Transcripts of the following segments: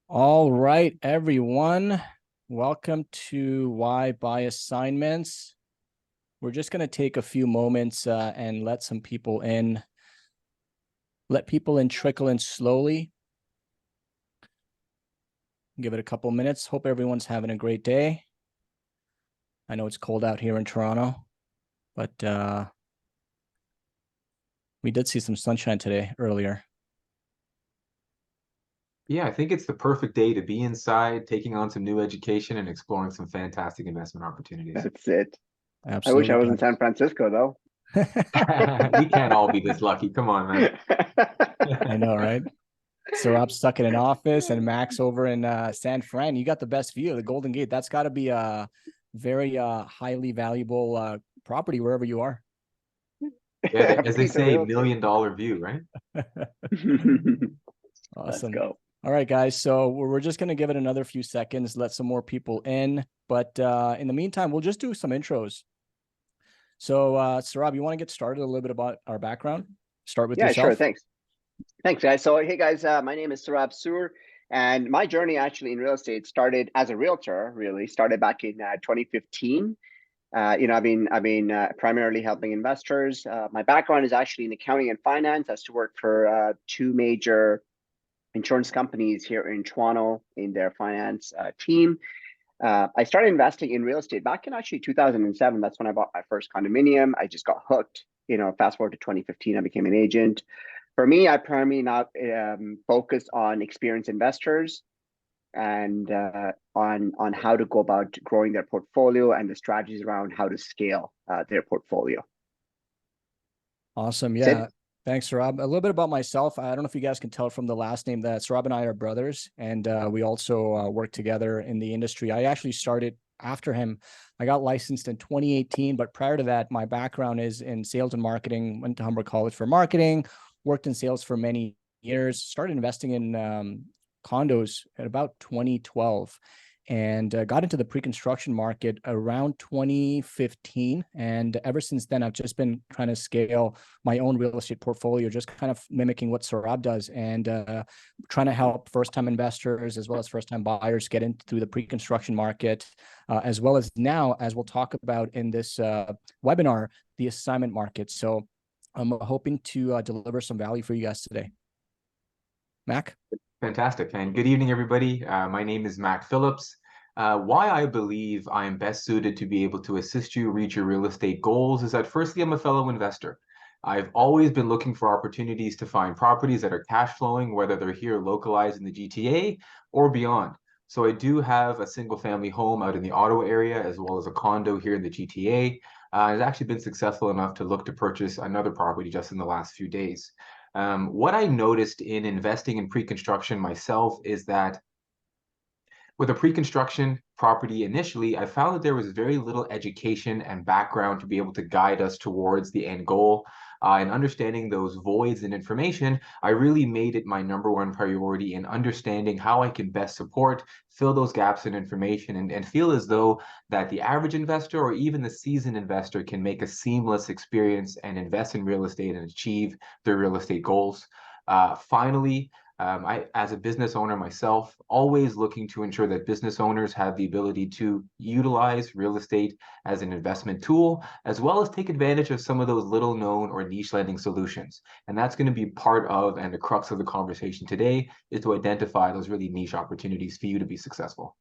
All right, everyone. Welcome to Why Buy Assignments. We're just going to take a few moments and let some people in. Let people in trickle in slowly. Give it a couple minutes. Hope everyone's having a great day. I know it's cold out here in Toronto, but we did see some sunshine today earlier. Yeah, I think it's the perfect day to be inside, taking on some new education and exploring some fantastic investment opportunities. That's it. I wish Absolutely. I was in San Francisco, though. We can't all be this lucky. Come on, man. I know, right? So I'm stuck in an office and Max over in San Fran. You got the best view of the Golden Gate. That's got to be a very highly valuable property wherever you are. Yeah, as they Piece of say, real estate. $1,000,000 view, right? Let's Awesome. go. All right, guys. So we're just going to give it another few seconds, let some more people in. But in the meantime, we'll just do some intros. So Saurabh, you want to get started a little bit about our background? Start with yourself. Sure. Thanks, guys. So, hey, guys, my name is Saurabh Sur, and my journey actually in real estate started as a realtor. Really started back in 2015. I've been primarily helping investors. My background is actually in accounting and finance. I used to work for two major insurance companies here in Toronto in their finance team. I started investing in real estate back in actually 2007. That's when I bought my first condominium. I just got hooked. Fast forward to 2015, I became an agent. For me, I primarily now focus on experienced investors and on how to go about growing their portfolio and the strategies around how to scale their portfolio. Awesome. Yeah. Thanks, Saurabh. A little bit about myself. I don't know if you guys can tell from the last name that Saurabh and I are brothers, and we also work together in the industry. I actually started after him. I got licensed in 2018, but prior to that, my background is in sales and marketing. Went to Humber College for marketing, worked in sales for many years, started investing in condos at about 2012. And got into the pre-construction market around 2015. And ever since then, I've just been trying to scale my own real estate portfolio, just kind of mimicking what Saurabh does and trying to help first-time investors as well as first-time buyers get in through the pre-construction market, as well as now, as we'll talk about in this webinar, the assignment market. So I'm hoping to deliver some value for you guys today. Mac? Fantastic. And good evening, everybody. My name is Mac Phillips. Why I believe I am best suited to be able to assist you reach your real estate goals is that firstly, I'm a fellow investor. I've always been looking for opportunities to find properties that are cash flowing, whether they're here localized in the GTA or beyond. So I do have a single family home out in the Ottawa area, as well as a condo here in the GTA. I've actually been successful enough to look to purchase another property just in the last few days. What I noticed in investing in pre-construction myself is that with a pre-construction property initially, I found that there was very little education and background to be able to guide us towards the end goal. And understanding those voids in information, I really made it my #1 priority in understanding how I can best support, fill those gaps in information, and feel as though that the average investor or even the seasoned investor can make a seamless experience and invest in real estate and achieve their real estate goals. Finally, I, as a business owner myself, always looking to ensure that business owners have the ability to utilize real estate as an investment tool, as well as take advantage of some of those little known or niche lending solutions. And that's going to be part of and the crux of the conversation today is to identify those really niche opportunities for you to be successful.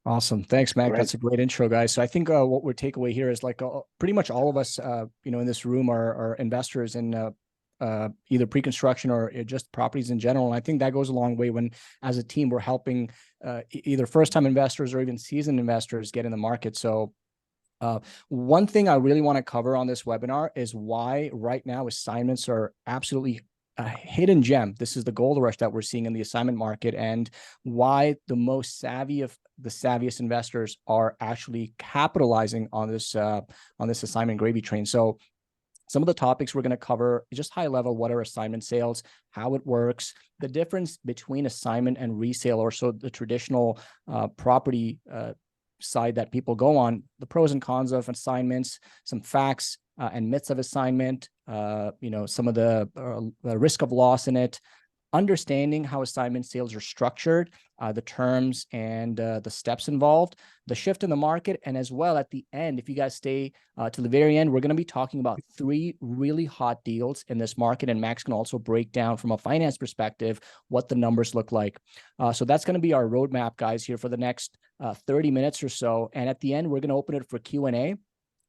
Awesome. Thanks, Mac. Great. That's a great intro, guys. So I think what we're takeaway here is like pretty much all of us, in this room are investors in either pre-construction or just properties in general. And I think that goes a long way when, as a team, we're helping either first-time investors or even seasoned investors get in the market. So one thing I really want to cover on this webinar is why right now assignments are absolutely a hidden gem. This is the gold rush that we're seeing in the assignment market, and why the most savvy of the savviest investors are actually capitalizing on this assignment gravy train. So some of the topics we're going to cover, just high level, what are assignment sales, how it works, the difference between assignment and resale, or so the traditional property side that people go on, the pros and cons of assignments, some facts, and myths of assignment, some of the risk of loss in it, understanding how assignment sales are structured, the terms and the steps involved, the shift in the market, and as well at the end, if you guys stay to the very end, we're going to be talking about 3 really hot deals in this market, and Max can also break down from a finance perspective what the numbers look like. So that's going to be our roadmap, guys, here for the next 30 minutes or so. And at the end, we're going to open it for Q&A.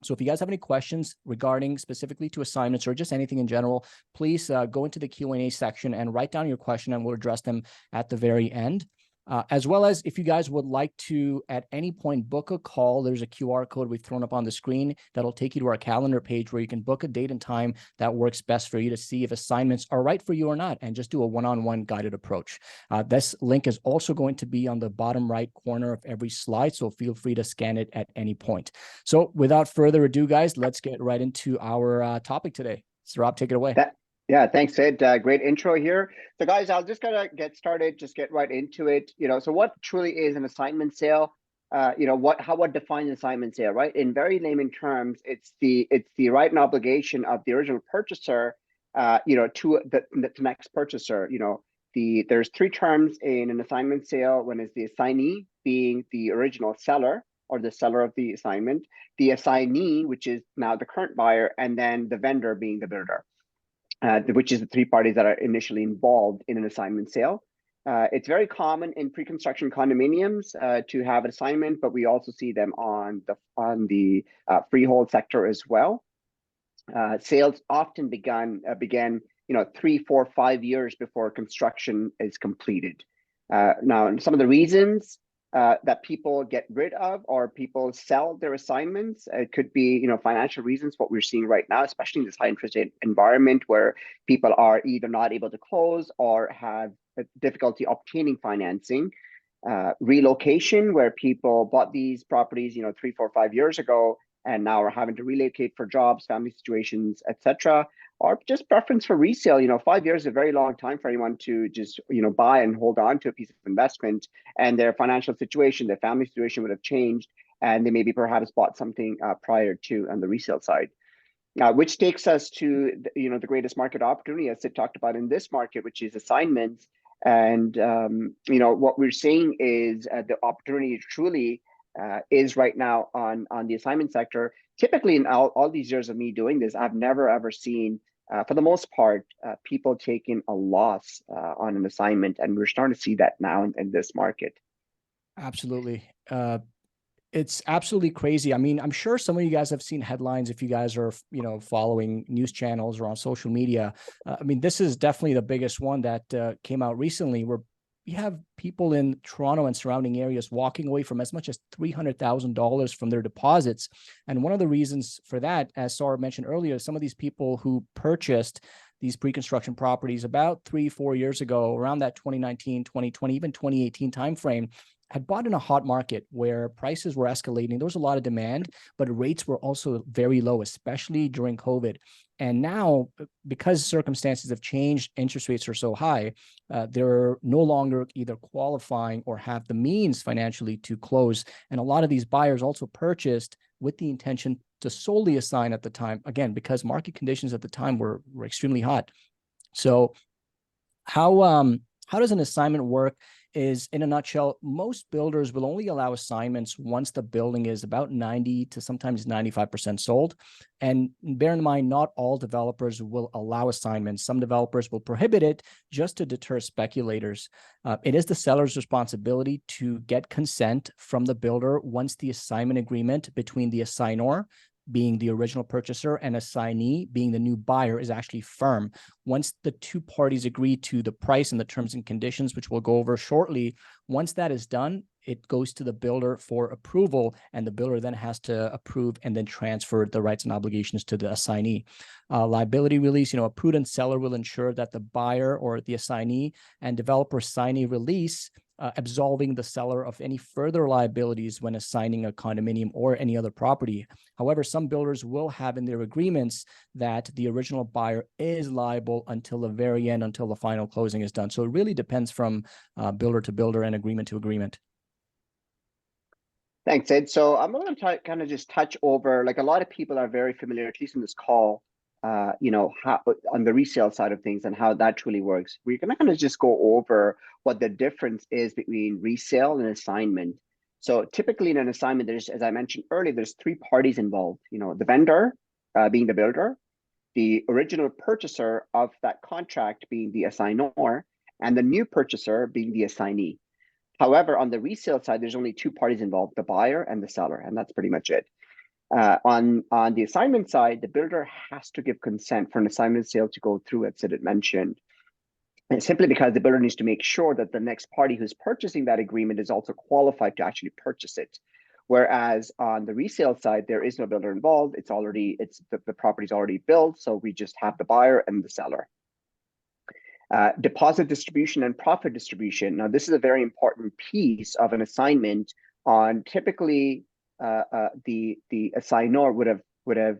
So if you guys have any questions regarding specifically to assignments or just anything in general, please go into the Q&A section and write down your question, and we'll address them at the very end. As well as if you guys would like to, at any point, book a call, there's a QR code we've thrown up on the screen that'll take you to our calendar page where you can book a date and time that works best for you to see if assignments are right for you or not, and just do a one-on-one guided approach. This link is also going to be on the bottom right corner of every slide, so feel free to scan it at any point. So without further ado, guys, let's get right into our topic today. Saurabh, take it away. Yeah, thanks, Sid. Great intro here. So guys, I'll just kind of get started, just get right into it. So what truly is an assignment sale? What defines an assignment sale, right? In very layman terms, it's the right and obligation of the original purchaser, to the next purchaser. There's 3 terms in an assignment sale. One is the assignee, being the original seller or the seller of the assignment, the assignee, which is now the current buyer, and then the vendor, being the builder. Which is the 3 parties that are initially involved in an assignment sale. It's very common in pre-construction condominiums to have an assignment, but we also see them on the freehold sector as well. Sales often began 3, 4, 5 years before construction is completed. Now, some of the reasons that people get rid of or people sell their assignments, it could be financial reasons, what we're seeing right now, especially in this high interest rate environment where people are either not able to close or have difficulty obtaining financing. Relocation, where people bought these properties 3, 4, 5 years ago and now are having to relocate for jobs, family situations, etc. Or just preference for resale. 5 years is a very long time for anyone to just buy and hold on to a piece of investment, and their financial situation, their family situation would have changed, and they maybe perhaps bought something prior to on the resale side. Which takes us to the greatest market opportunity, as Sid talked about in this market, which is assignments. And what we're seeing is the opportunity truly is right now on the assignment sector. Typically, in all these years of me doing this, I've never ever seen, for the most part, people taking a loss on an assignment, and we're starting to see that now in this market. Absolutely. It's absolutely crazy. I mean, I'm sure some of you guys have seen headlines if you guys are, following news channels or on social media. I mean, this is definitely the biggest one that came out recently, where you have people in Toronto and surrounding areas walking away from as much as $300,000 from their deposits. And one of the reasons for that, as Saurabh mentioned earlier, some of these people who purchased these pre-construction properties about 3-4 years ago, around that 2019, 2020, even 2018 timeframe, had bought in a hot market where prices were escalating. There was a lot of demand, but rates were also very low, especially during COVID. And now, because circumstances have changed, interest rates are so high, they're no longer either qualifying or have the means financially to close. And a lot of these buyers also purchased with the intention to solely assign at the time, again, because market conditions at the time were extremely hot. So how does an assignment work? Is, in a nutshell, most builders will only allow assignments once the building is about 90 to sometimes 95% sold. And bear in mind, not all developers will allow assignments. Some developers will prohibit it just to deter speculators. It is the seller's responsibility to get consent from the builder once the assignment agreement between the assignor, being the original purchaser, and assignee, being the new buyer, is actually firm. Once the 2 parties agree to the price and the terms and conditions, which we'll go over shortly, once that is done, it goes to the builder for approval, and the builder then has to approve and then transfer the rights and obligations to the assignee. Liability release, a prudent seller will ensure that the buyer or the assignee and developer sign a release absolving the seller of any further liabilities when assigning a condominium or any other property. However, some builders will have in their agreements that the original buyer is liable until the very end, until the final closing is done. So it really depends from builder to builder and agreement to agreement. Thanks, Ed. So I'm going to kind of just touch over, like a lot of people are very familiar, at least in this call, how on the resale side of things and how that truly works. We're going to kind of just go over what the difference is between resale and assignment. So typically in an assignment, there's, as I mentioned earlier, there's three parties involved. The vendor being the builder, the original purchaser of that contract being the assignor, and the new purchaser being the assignee. However, on the resale side, there's only two parties involved, the buyer and the seller, and that's pretty much it. On the assignment side, the builder has to give consent for an assignment sale to go through, as Sid had mentioned. And simply because the builder needs to make sure that the next party who's purchasing that agreement is also qualified to actually purchase it. Whereas on the resale side, there is no builder involved. The property's already built, so we just have the buyer and the seller. Deposit distribution and profit distribution. Now, this is a very important piece of an assignment. On typically, the assignor would have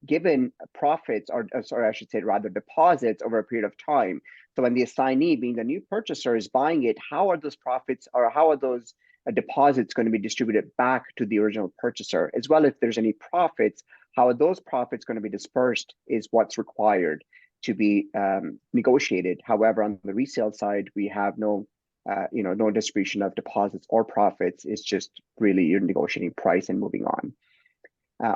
given profits, or sorry, I should say rather deposits over a period of time. So when the assignee, being the new purchaser, is buying it, how are those profits or how are those deposits going to be distributed back to the original purchaser, as well if there's any profits, how are those profits going to be dispersed is what's required to be negotiated. However, on the resale side, we have no distribution of deposits or profits. It's just really you're negotiating price and moving on.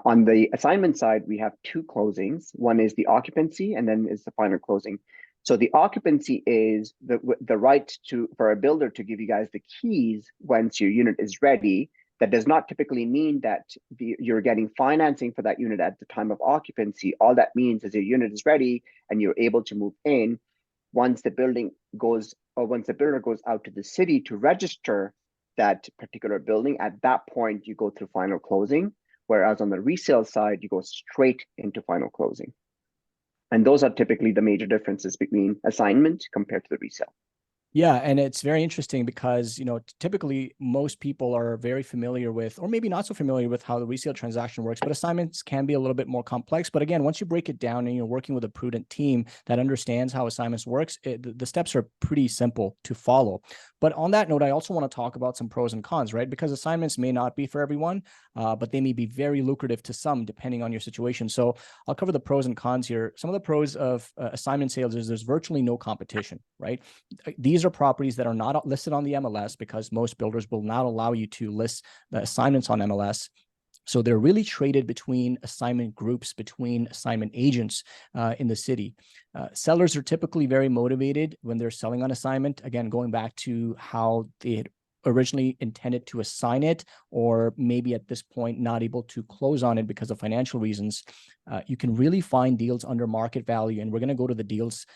On the assignment side, we have two closings. One is the occupancy, and then is the final closing. So the occupancy is the right for a builder to give you guys the keys once your unit is ready. That does not typically mean that you're getting financing for that unit at the time of occupancy. All that means is your unit is ready and you're able to move in. Once the builder goes out to the city to register that particular building, at that point you go through final closing. Whereas on the resale side, you go straight into final closing. And those are typically the major differences between assignment compared to the resale. Yeah, and it's very interesting because, typically most people are very familiar with, or maybe not so familiar with how the resale transaction works, but assignments can be a little bit more complex. But again, once you break it down and you're working with a prudent team that understands how assignments works, the steps are pretty simple to follow. But on that note, I also want to talk about some pros and cons, right? Because assignments may not be for everyone, but they may be very lucrative to some depending on your situation. So I'll cover the pros and cons here. Some of the pros of assignment sales is there's virtually no competition, right? These are properties that are not listed on the MLS because most builders will not allow you to list the assignments on MLS. So they're really traded between assignment groups, between assignment agents in the city. Sellers are typically very motivated when they're selling on assignment. Again, going back to how they had originally intended to assign it, or maybe at this point not able to close on it because of financial reasons, you can really find deals under market value. And we're going to go to the deals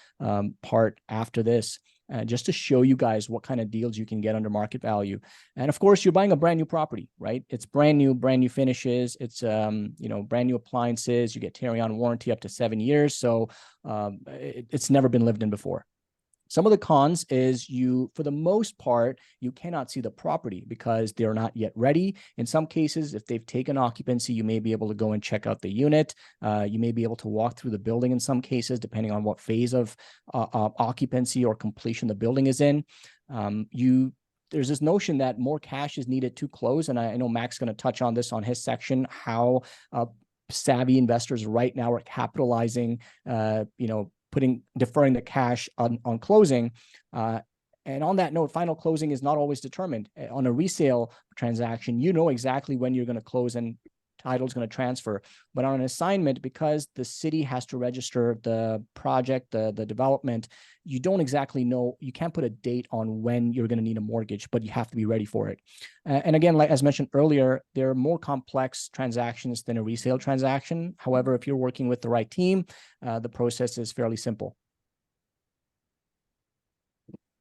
part after this. Just to show you guys what kind of deals you can get under market value. And of course, you're buying a brand new property, right? It's brand new finishes. It's, brand new appliances. You get carry-on warranty up to 7 years. So it's never been lived in before. Some of the cons is for the most part, you cannot see the property because they're not yet ready. In some cases, if they've taken occupancy, you may be able to go and check out the unit. You may be able to walk through the building in some cases, depending on what phase of occupancy or completion the building is in. There's this notion that more cash is needed to close. And I know Mac's going to touch on this on his section, how savvy investors right now are capitalizing, deferring the cash on closing. And on that note, final closing is not always determined. On a resale transaction, you know exactly when you're going to close and title is going to transfer. But on an assignment, because the city has to register the project, the development, you don't exactly know. You can't put a date on when you're going to need a mortgage, but you have to be ready for it. And again, like as mentioned earlier, there are more complex transactions than a resale transaction. However, if you're working with the right team, the process is fairly simple.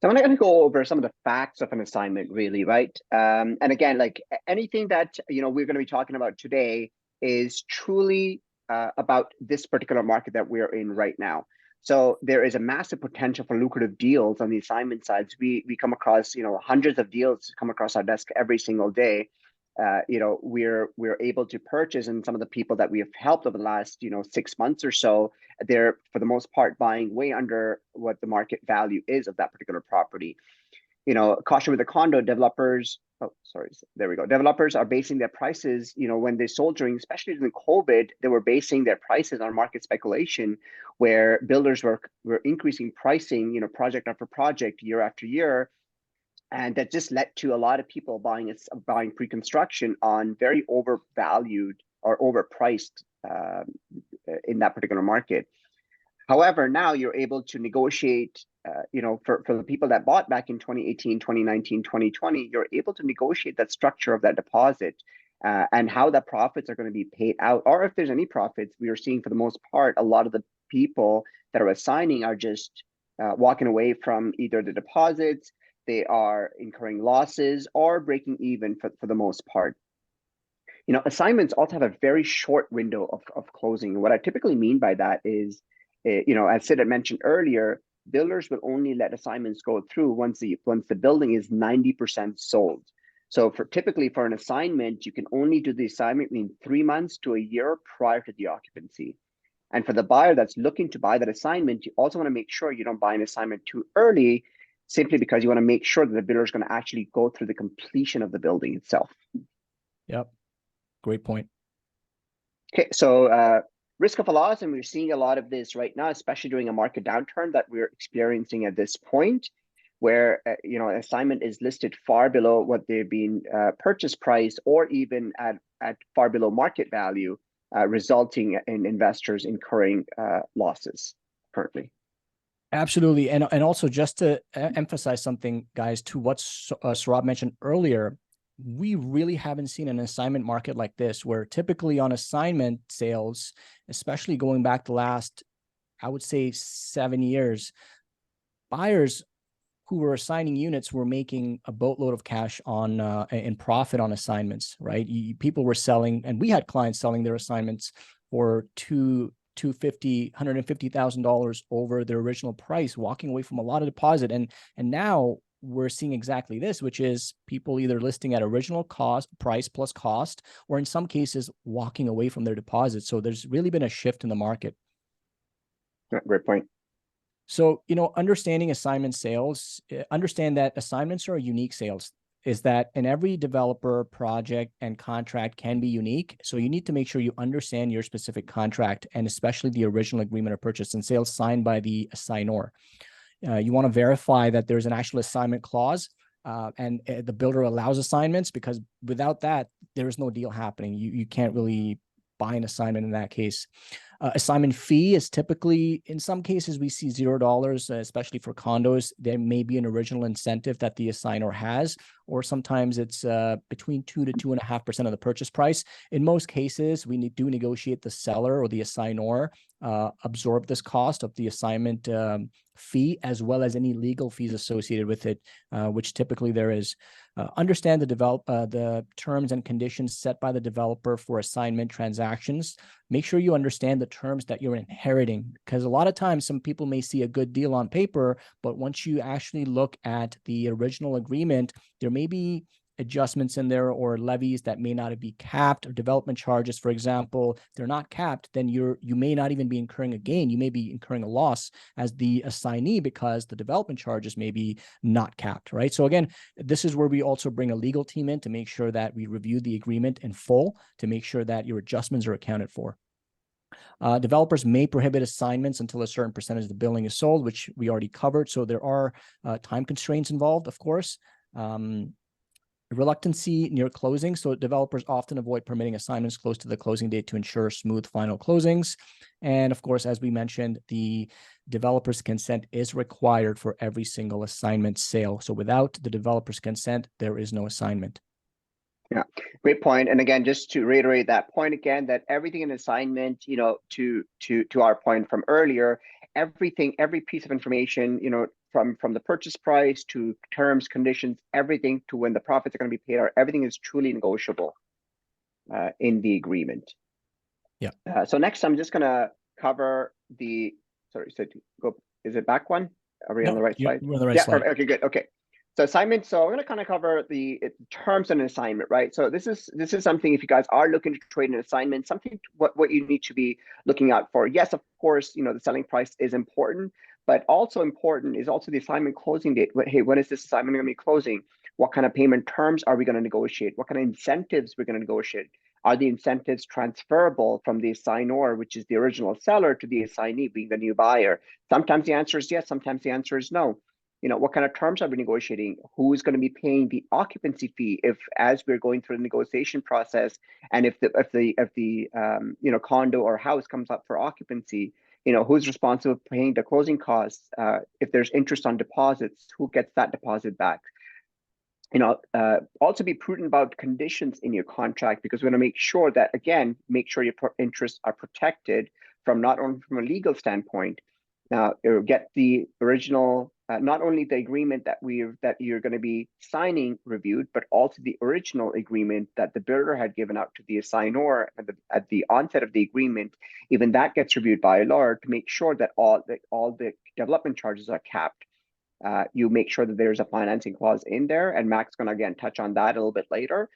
So I'm going to go over some of the facts of an assignment, really, right? And again, like anything that we're going to be talking about today is truly about this particular market that we're in right now. So there is a massive potential for lucrative deals on the assignment sides. We come across hundreds of deals come across our desk every single day. We're able to purchase, and some of the people that we have helped over the last 6 months or so, they're for the most part buying way under what the market value is of that particular property. caution with the condo developers. Oh, sorry. There we go. Developers are basing their prices, when they sold especially during COVID, they were basing their prices on market speculation, where builders were increasing pricing, project after project, year after year. And that just led to a lot of people buying pre-construction on very overvalued or overpriced in that particular market. However, now you're able to negotiate, for the people that bought back in 2018, 2019, 2020, you're able to negotiate that structure of that deposit and how the profits are going to be paid out. Or if there's any profits, we are seeing for the most part, a lot of the people that are assigning are just walking away from either the deposits, they are incurring losses or breaking even for the most part. Assignments also have a very short window of closing. And what I typically mean by that is, as Sid had mentioned earlier, builders will only let assignments go through once the building is 90% sold. So typically for an assignment, you can only do the assignment between 3 months to a year prior to the occupancy. And for the buyer that's looking to buy that assignment, you also want to make sure you don't buy an assignment too early, simply because you want to make sure that the builder is going to actually go through the completion of the building itself. Yep. Great point. Okay, so risk of a loss, and we're seeing a lot of this right now, especially during a market downturn that we're experiencing at this point, where an assignment is listed far below what they've been purchase price, or even at far below market value, resulting in investors incurring losses currently. Absolutely. And also just to emphasize something, guys, to what Saurabh mentioned earlier, we really haven't seen an assignment market like this, where typically on assignment sales, especially going back the last, I would say 7 years, buyers who were assigning units were making a boatload of cash on in profit on assignments, right? People were selling, and we had clients selling their assignments for $150,000 over their original price, walking away from a lot of deposit. And now we're seeing exactly this, which is people either listing at original price plus cost, or in some cases walking away from their deposit. So there's really been a shift in the market. Great point. So, understanding assignment sales, understand that assignments are unique sales. Is that in every developer project and contract can be unique. So you need to make sure you understand your specific contract, and especially the original agreement of purchase and sale signed by the assignor. You want to verify that there's an actual assignment clause and the builder allows assignments, because without that, there's no deal happening. You can't really buy an assignment in that case. Assignment fee is typically, in some cases, we see $0, especially for condos. There may be an original incentive that the assignor has, or sometimes it's between 2 to 2.5% of the purchase price. In most cases, we do negotiate the seller or the assignor absorb this cost of the assignment fee, as well as any legal fees associated with it, which typically there is. Understand the terms and conditions set by the developer for assignment transactions. Make sure you understand the terms that you're inheriting, because a lot of times some people may see a good deal on paper, but once you actually look at the original agreement, there may be adjustments in there or levies that may not be capped, or development charges, for example. If they're not capped, then you may not even be incurring a gain. You may be incurring a loss as the assignee, because the development charges may be not capped, right? So again, this is where we also bring a legal team in to make sure that we review the agreement in full to make sure that your adjustments are accounted for. Developers may prohibit assignments until a certain percentage of the building is sold, which we already covered. So there are time constraints involved, of course. Reluctancy near closing. So developers often avoid permitting assignments close to the closing date to ensure smooth final closings. And of course, as we mentioned, the developer's consent is required for every single assignment sale. So without the developer's consent, there is no assignment. Yeah, great point. And again, just to reiterate that point again, that everything in assignment, to our point from earlier, every piece of information, from the purchase price to terms, conditions, everything to when the profits are going to be paid, everything is truly negotiable in the agreement. Yeah. So next, I'm just going to cover the, sorry, so go, is it back one? Are we on the right slide? We're on the right slide. Okay, good. Okay. So assignment, so I'm going to kind of cover the terms on an assignment, right? So this is something, if you guys are looking to trade an assignment, something what you need to be looking out for. Yes, of course, the selling price is important, But also important is also the assignment closing date. Hey, when is this assignment going to be closing? What kind of payment terms are we going to negotiate? What kind of incentives we're going to negotiate? Are the incentives transferable from the assignor, which is the original seller, to the assignee, being the new buyer? Sometimes the answer is yes, sometimes the answer is no. What kind of terms are we negotiating? Who's going to be paying the occupancy fee if, as we're going through the negotiation process, and if the condo or house comes up for occupancy, who's responsible for paying the closing costs? If there's interest on deposits, who gets that deposit back? Also be prudent about conditions in your contract, because we want to make sure that, again, your interests are protected from not only from a legal standpoint. Now, get the original, not only the agreement that you're going to be signing reviewed, but also the original agreement that the builder had given out to the assignor at the onset of the agreement. Even that gets reviewed by a lawyer to make sure that all the development charges are capped. You make sure that there's a financing clause in there, and Mac's going to again touch on that a little bit later,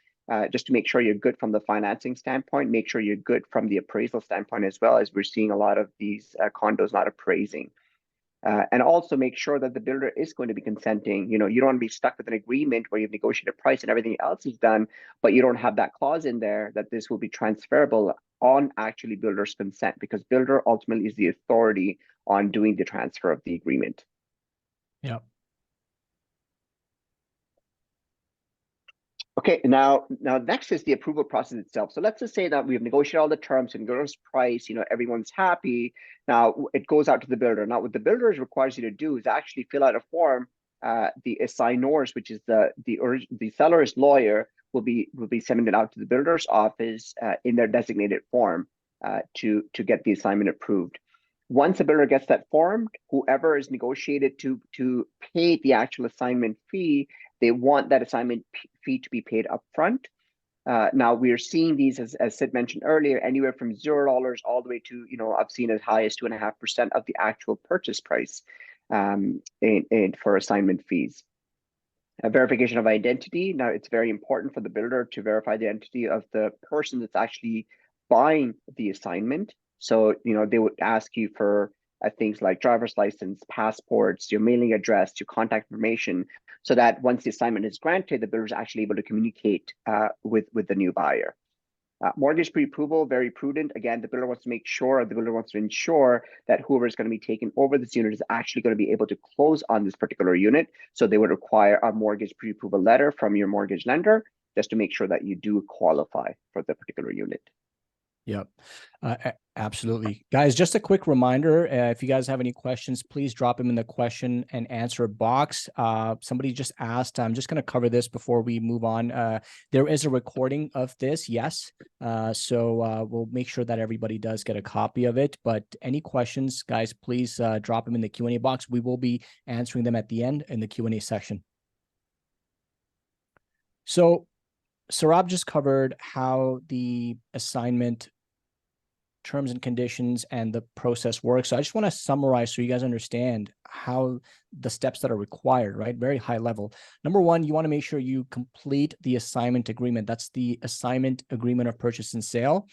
just to make sure you're good from the financing standpoint, make sure you're good from the appraisal standpoint as well, as we're seeing a lot of these condos not appraising. And also make sure that the builder is going to be consenting. You don't want to be stuck with an agreement where you've negotiated a price and everything else is done, but you don't have that clause in there that this will be transferable on actually builder's consent, because builder ultimately is the authority on doing the transfer of the agreement. Yeah. Okay, now next is the approval process itself. So let's just say that we've negotiated all the terms and builder's price, everyone's happy. Now it goes out to the builder. Now what the builder requires you to do is actually fill out a form. The assignors, which is the seller's lawyer, will be sending it out to the builder's office in their designated form to get the assignment approved. Once the builder gets that form, whoever is negotiated to pay the actual assignment fee, they want that assignment fee to be paid upfront. Now we are seeing these, as Sid mentioned earlier, anywhere from $0 all the way to, I've seen as high as 2.5% of the actual purchase price for assignment fees. A verification of identity. Now it's very important for the builder to verify the identity of the person that's actually buying the assignment. So, they would ask you for things like driver's license, passports, your mailing address, your contact information, so that once the assignment is granted, the builder is actually able to communicate with the new buyer. Mortgage pre-approval, very prudent. Again, the builder wants to ensure that whoever is going to be taking over this unit is actually going to be able to close on this particular unit. So they would require a mortgage pre-approval letter from your mortgage lender, just to make sure that you do qualify for the particular unit. Yep. Absolutely. Guys, just a quick reminder, if you guys have any questions, please drop them in the question and answer box. Somebody just asked, I'm just going to cover this before we move on. There is a recording of this, yes. So we'll make sure that everybody does get a copy of it. But any questions, guys, please drop them in the Q&A box. We will be answering them at the end in the Q&A section. So Saurabh just covered how the assignment terms and conditions and the process works. So I just want to summarize so you guys understand how the steps that are required, right? Very high level. Number one, you want to make sure you complete the assignment agreement. That's the assignment agreement of purchase and sale.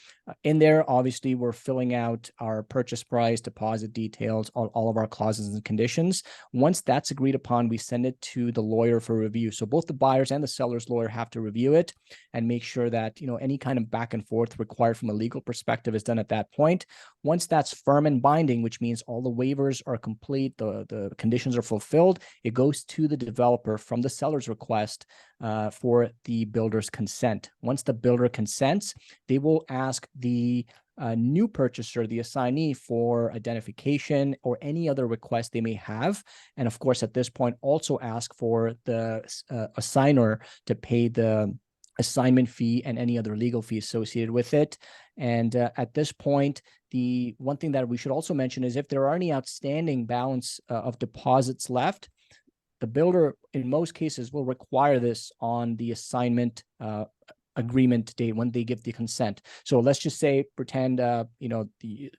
In there, obviously, we're filling out our purchase price, deposit details, all of our clauses and conditions. Once that's agreed upon, we send it to the lawyer for review. So both the buyers and the seller's lawyer have to review it and make sure that, any kind of back and forth required from a legal perspective is done at that point. Once that's firm and binding, which means all the waivers are complete, the conditions are fulfilled, it goes to the developer from the seller's request for the builder's consent. Once the builder consents, they will ask the new purchaser, the assignee, for identification or any other request they may have. And of course, at this point, also ask for the assigner to pay the assignment fee and any other legal fee associated with it. And at this point, the one thing that we should also mention is if there are any outstanding balance of deposits left, the builder, in most cases, will require this on the assignment agreement date when they give the consent. So let's just say, pretend, the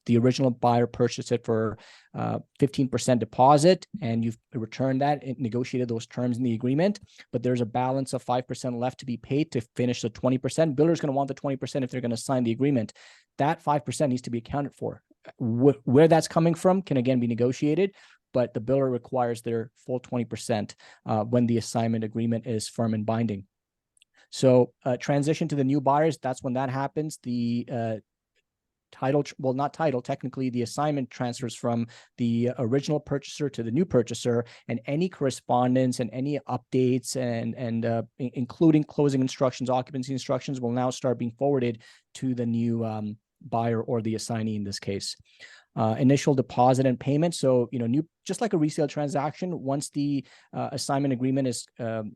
original buyer purchased it for 15% deposit, and you've returned that and negotiated those terms in the agreement, but there's a balance of 5% left to be paid to finish the 20%. Builder's going to want the 20% if they're going to sign the agreement. That 5% needs to be accounted for. Where that's coming from can again be negotiated, but the builder requires their full 20% when the assignment agreement is firm and binding. So transition to the new buyers, that's when that happens. The technically the assignment transfers from the original purchaser to the new purchaser, and any correspondence and any updates and including closing instructions, occupancy instructions will now start being forwarded to the new buyer or the assignee in this case. Initial deposit and payment. So, just like a resale transaction, once the assignment agreement is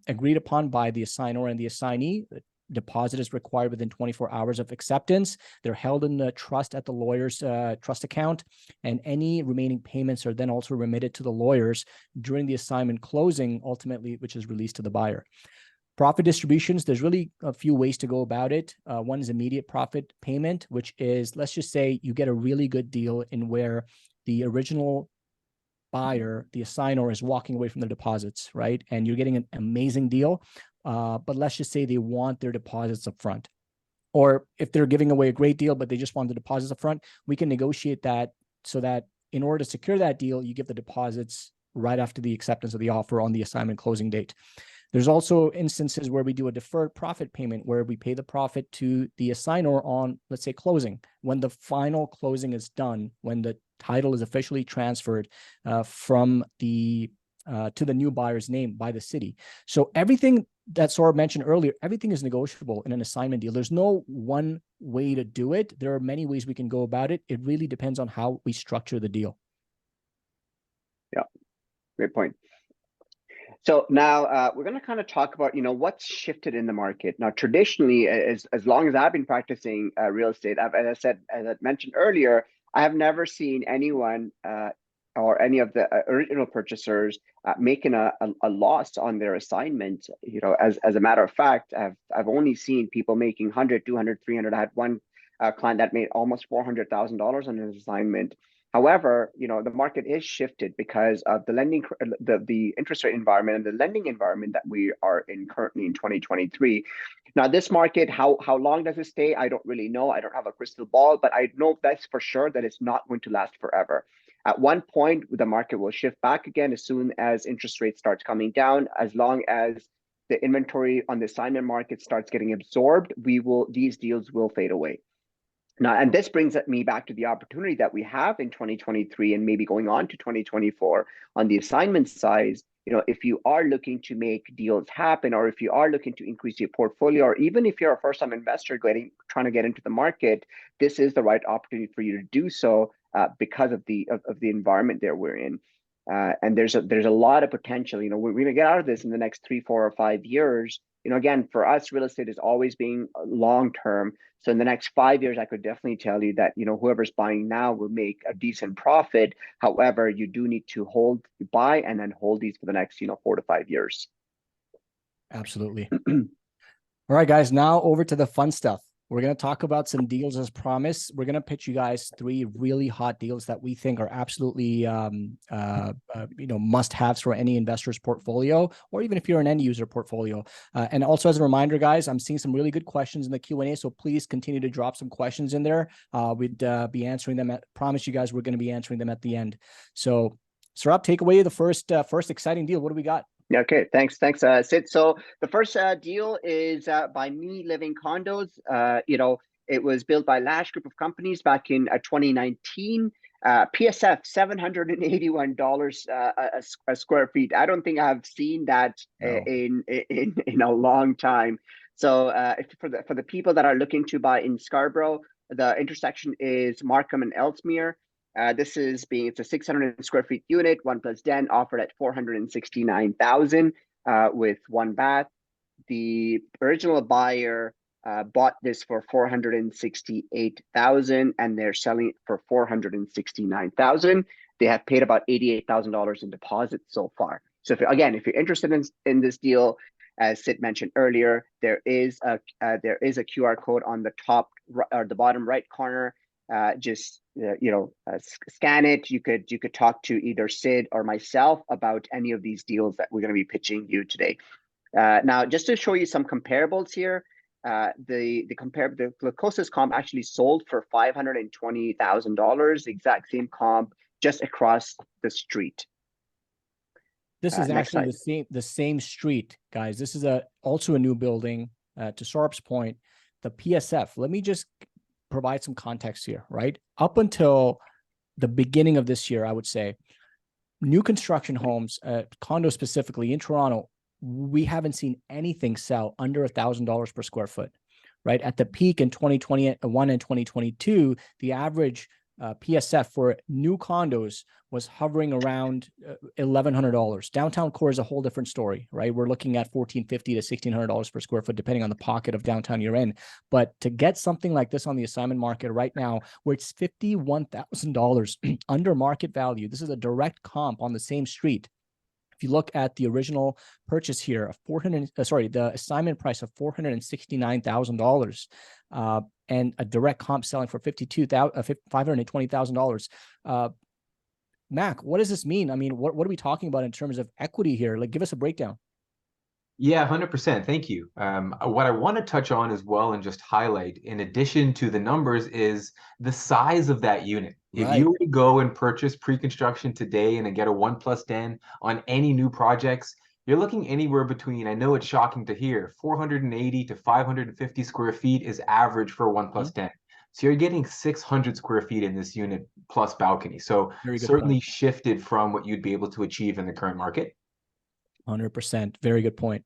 agreed upon by the assignor and the assignee, the deposit is required within 24 hours of acceptance. They're held in the trust at the lawyer's trust account, and any remaining payments are then also remitted to the lawyers during the assignment closing, ultimately, which is released to the buyer. Profit distributions, there's really a few ways to go about it. One is immediate profit payment, which is, let's just say you get a really good deal in where the original buyer, the assignor, is walking away from their deposits, right? And you're getting an amazing deal, but let's just say they want their deposits up front. Or if they're giving away a great deal, but they just want the deposits up front, we can negotiate that so that in order to secure that deal, you give the deposits right after the acceptance of the offer on the assignment closing date. There's also instances where we do a deferred profit payment where we pay the profit to the assignor on, let's say, closing. When the final closing is done, when the title is officially transferred from the to the new buyer's name by the city. So everything that Saurabh mentioned earlier, everything is negotiable in an assignment deal. There's no one way to do it. There are many ways we can go about it. It really depends on how we structure the deal. Yeah, great point. So now we're going to kind of talk about, what's shifted in the market. Now, traditionally, as long as I've been practicing real estate, as I mentioned earlier, I have never seen anyone or any of the original purchasers making a loss on their assignment. As a matter of fact, I've only seen people making 100, 200, 300. I had one client that made almost $400,000 on his assignment. However, the market is shifted because of the lending, the interest rate environment and the lending environment that we are in currently in 2023. Now, this market, how long does it stay? I don't really know. I don't have a crystal ball, but I know that's for sure that it's not going to last forever. At one point, the market will shift back again as soon as interest rates starts coming down. As long as the inventory on the assignment market starts getting absorbed, these deals will fade away. Now, and this brings me back to the opportunity that we have in 2023 and maybe going on to 2024 on the assignment side. If you are looking to make deals happen, or if you are looking to increase your portfolio, or even if you're a first-time investor trying to get into the market, this is the right opportunity for you to do so because of the environment that we're in. And there's a lot of potential. We're going to get out of this in the next 3, 4, or 5 years. Again, for us, real estate is always being long term. So in the next 5 years, I could definitely tell you that whoever's buying now will make a decent profit. However, you do need to buy and then hold these for the next 4 to 5 years. Absolutely. All right, guys. Now over to the fun stuff. We're going to talk about some deals as promised. We're going to pitch you guys 3 really hot deals that we think are absolutely, must-haves for any investor's portfolio, or even if you're an end-user portfolio. And also as a reminder, guys, I'm seeing some really good questions in the Q&A, so please continue to drop some questions in there. We'd be answering them. Promise you guys we're going to be answering them at the end. So, Saurabh, take away the first exciting deal. What do we got? Okay, thanks, Sid. So the first deal is by Me Living Condos. It was built by Lash Group of Companies back in 2019. PSF $781 a square feet. I don't think I've seen that in a long time. So for the people that are looking to buy in Scarborough, the intersection is Markham and Ellesmere. It's a 600 square feet unit, 1+ den, offered at $469,000 with 1 bath. The original buyer bought this for $468,000, and they're selling it for $469,000. They have paid about $88,000 in deposits so far. So if you're interested in this deal, as Sid mentioned earlier, there is a QR code on the top or the bottom right corner. Scan it. You could talk to either Sid or myself about any of these deals that we're going to be pitching you today. Now, just to show you some comparables here, the closest comp actually sold for $520,000, exact same comp just across the street. This is next actually slide. the same street, guys. This is also a new building. To Saurabh's point, the PSF. Let me just provide some context here, right? Up until the beginning of this year, I would say, new construction homes, condos specifically in Toronto, we haven't seen anything sell under $1,000 per square foot, right? At the peak in 2021 and 2022, the average PSF for new condos was hovering around $1,100. Downtown core is a whole different story, right? We're looking at $1,450 to $1,600 per square foot, depending on the pocket of downtown you're in. But to get something like this on the assignment market right now, where it's $51,000 under market value, this is a direct comp on the same street. If you look at the original purchase here of the assignment price of $469,000, and a direct comp selling for $520,000. Mac, what does this mean? I mean, what are we talking about in terms of equity here? Like, give us a breakdown. Yeah, 100%. Thank you. What I want to touch on as well and just highlight, in addition to the numbers, is the size of that unit. If Right. you were to go and purchase pre-construction today and then get a 1+10 on any new projects, you're looking anywhere between, I know it's shocking to hear, 480 to 550 square feet is average for a 1+10. So you're getting 600 square feet in this unit plus balcony. So Very good certainly point. shifted from what you'd be able to achieve in the current market. 100%. Very good point.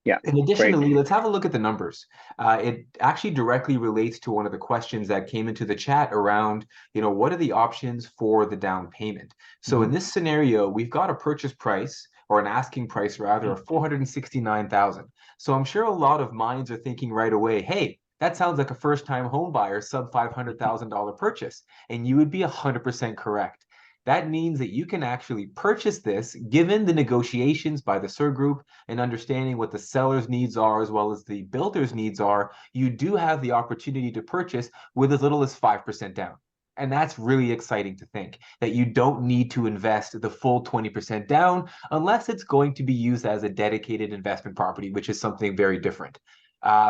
Yeah, And additionally, let's have a look at the numbers. It actually directly relates to one of the questions that came into the chat around, what are the options for the down payment? So in this scenario, we've got a purchase price, or an asking price rather, of $469,000. So I'm sure a lot of minds are thinking right away, hey, that sounds like a first-time home buyer sub $500,000 purchase. And you would be 100% correct. That means that you can actually purchase this, given the negotiations by the SUR Group and understanding what the seller's needs are as well as the builder's needs are. You do have the opportunity to purchase with as little as 5% down. And that's really exciting to think that you don't need to invest the full 20% down unless it's going to be used as a dedicated investment property, which is something very different.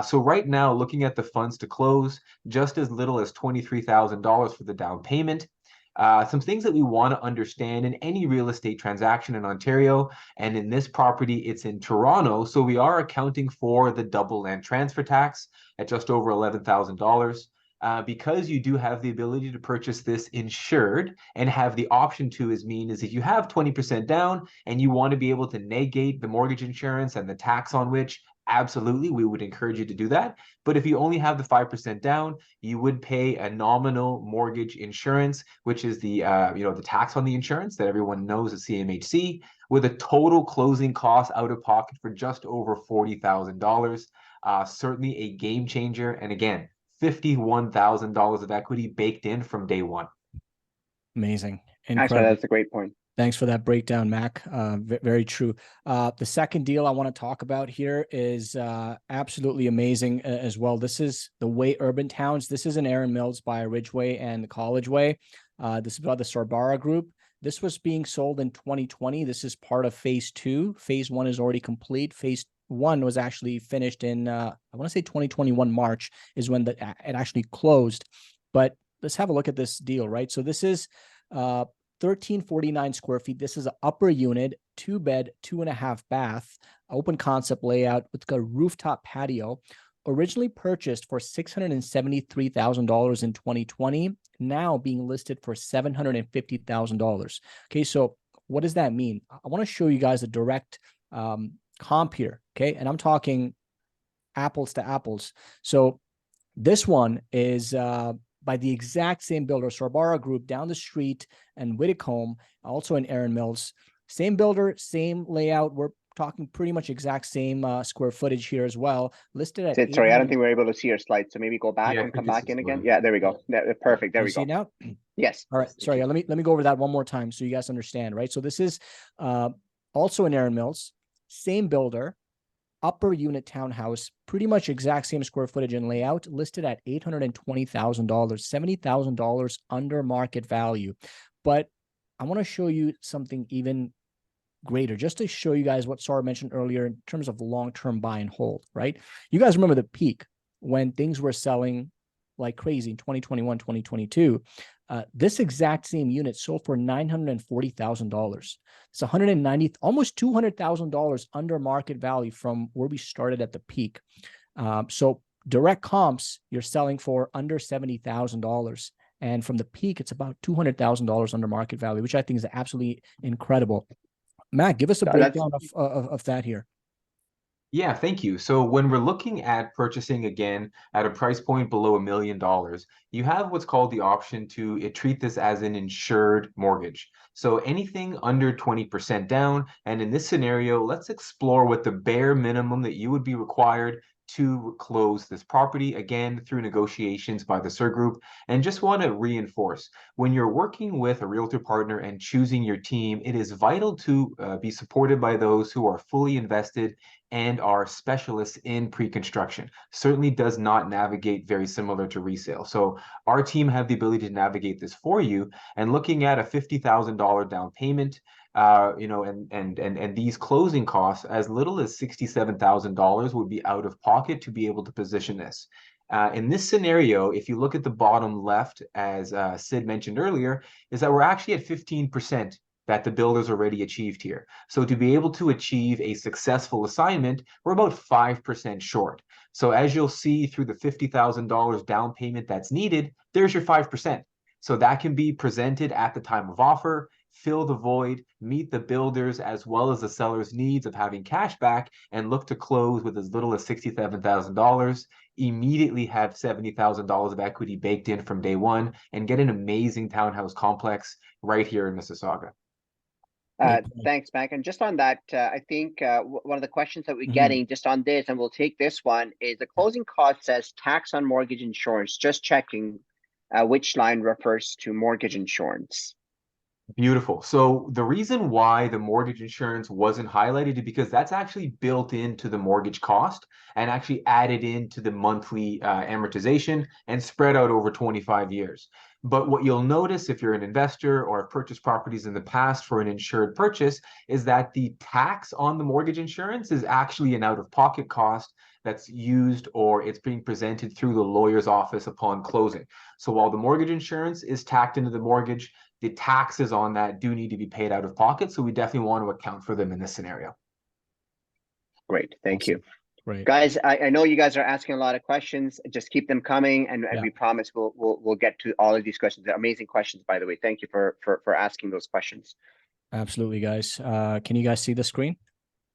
So right now, looking at the funds to close, just as little as $23,000 for the down payment. Some things that we want to understand in any real estate transaction in Ontario, and in this property, it's in Toronto. So we are accounting for the double land transfer tax at just over $11,000. Because you do have the ability to purchase this insured and have the option to, is if you have 20% down and you want to be able to negate the mortgage insurance and the tax on which, absolutely, we would encourage you to do that. But if you only have the 5% down, you would pay a nominal mortgage insurance, which is the the tax on the insurance that everyone knows as CMHC, with a total closing cost out of pocket for just over $40,000. Certainly a game changer. And again, $51,000 of equity baked in from day one. Amazing. Actually, Incredible. that's a great point. Thanks for that breakdown, Mac. Very true. The second deal I want to talk about here is absolutely amazing as well. This is the Way Urban Towns. This is in Erin Mills by Ridgeway and the College Way. This is about the Sorbara Group. This was being sold in 2020. This is part of phase 2. Phase 1 is already complete. Phase 1 was actually finished in, I want to say 2021 March is when it actually closed. But let's have a look at this deal, right? So this is 1,349 square feet. This is an upper unit, 2-bed, 2.5 bath, open concept layout with a rooftop patio. Originally purchased for $673,000 in 2020, now being listed for $750,000. Okay, so what does that mean? I want to show you guys a direct comp here. Okay, and I'm talking apples to apples. So this one is by the exact same builder, Sorbara Group, down the street, and Whitcomb, also in Erin Mills. Same builder, same layout. We're talking pretty much exact same square footage here as well. Listed at Sorry, I don't think we're able to see your slide, so maybe go back and come back in again. Yeah, there we go. Perfect. There we go. See it now? Yes. All right. Sorry. Let me go over that one more time so you guys understand. Right. So this is also in Erin Mills, same builder. Upper unit townhouse, pretty much exact same square footage and layout, listed at $820,000, $70,000 under market value. But I want to show you something even greater, just to show you guys what Saurabh mentioned earlier in terms of long-term buy and hold, right? You guys remember the peak when things were selling like crazy in 2021, 2022. This exact same unit sold for $940,000. It's 190, almost $200,000 under market value from where we started at the peak. So direct comps, you're selling for under $70,000. And from the peak, it's about $200,000 under market value, which I think is absolutely incredible. Matt, give us a breakdown of that here. Yeah, thank you. So when we're looking at purchasing again at a price point below $1 million, you have what's called the option to treat this as an insured mortgage. So anything under 20% down. And in this scenario, let's explore what the bare minimum that you would be required to close this property, again, through negotiations by the SIR Group. And just want to reinforce, when you're working with a realtor partner and choosing your team, it is vital to be supported by those who are fully invested and are specialists in pre-construction. Certainly does not navigate very similar to resale. So our team have the ability to navigate this for you. And looking at a $50,000 down payment, and these closing costs, as little as $67,000 would be out of pocket to be able to position this. In this scenario, if you look at the bottom left, as Sid mentioned earlier, is that we're actually at 15% that the builders already achieved here. So to be able to achieve a successful assignment, we're about 5% short. So as you'll see through the $50,000 down payment that's needed, there's your 5%. So that can be presented at the time of offer, fill the void, meet the builders as well as the seller's needs of having cash back, and look to close with as little as $67,000, immediately have $70,000 of equity baked in from day one, and get an amazing townhouse complex right here in Mississauga. Thanks, Mac. And just on that, I think one of the questions that we're getting just on this, and we'll take this one, is the closing cost says tax on mortgage insurance. Just checking which line refers to mortgage insurance. Beautiful. So the reason why the mortgage insurance wasn't highlighted is because that's actually built into the mortgage cost and actually added into the monthly amortization and spread out over 25 years. But what you'll notice if you're an investor or have purchased properties in the past for an insured purchase is that the tax on the mortgage insurance is actually an out-of-pocket cost that's used, or it's being presented through the lawyer's office upon closing. So while the mortgage insurance is tacked into the mortgage, the taxes on that do need to be paid out of pocket. So we definitely want to account for them in this scenario. Great, thank you. Great. Guys, I know you guys are asking a lot of questions. Just keep them coming, and we promise we'll get to all of these questions. They're amazing questions, by the way. Thank you for asking those questions. Absolutely, guys. Can you guys see the screen?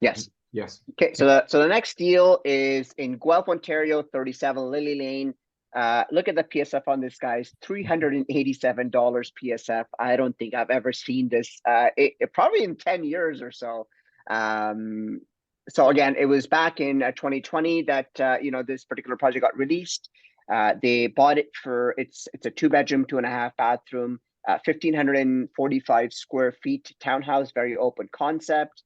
Yes. Yes. Okay, so the next deal is in Guelph, Ontario, 37 Lily Lane. Look at the PSF on this, guys. $387 PSF. I don't think I've ever seen this. Probably in 10 years or so. So again, it was back in 2020 that this particular project got released. They bought it for it's a 2-bedroom, 2.5 bathroom, 1,545 square feet townhouse, very open concept.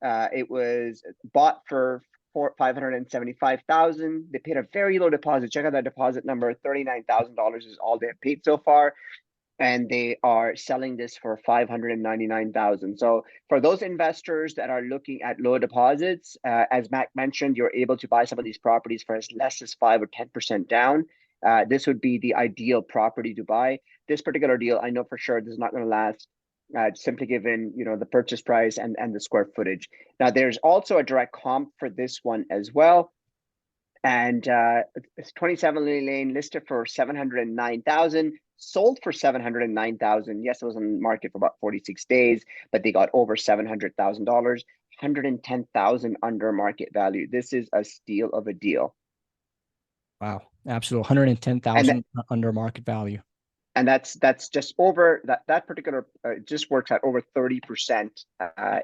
It was bought for $575,000. They paid a very low deposit. Check out that deposit number. $39,000 is all they've paid so far, and they are selling this for $599,000. So for those investors that are looking at low deposits, as Mac mentioned, you're able to buy some of these properties for as less as 5 or 10% down. This would be the ideal property to buy. This particular deal, I know for sure this is not going to last. Simply given the purchase price and the square footage. Now there's also a direct comp for this one as well, and it's 27 Lily Lane, listed for $709,000, sold for $709,000. Yes, it was on the market for about 46 days, but they got over $700,000, $110,000 under market value. This is a steal of a deal. Wow, absolutely, $110,000 under market value. And that's just over that particular just works at over 30%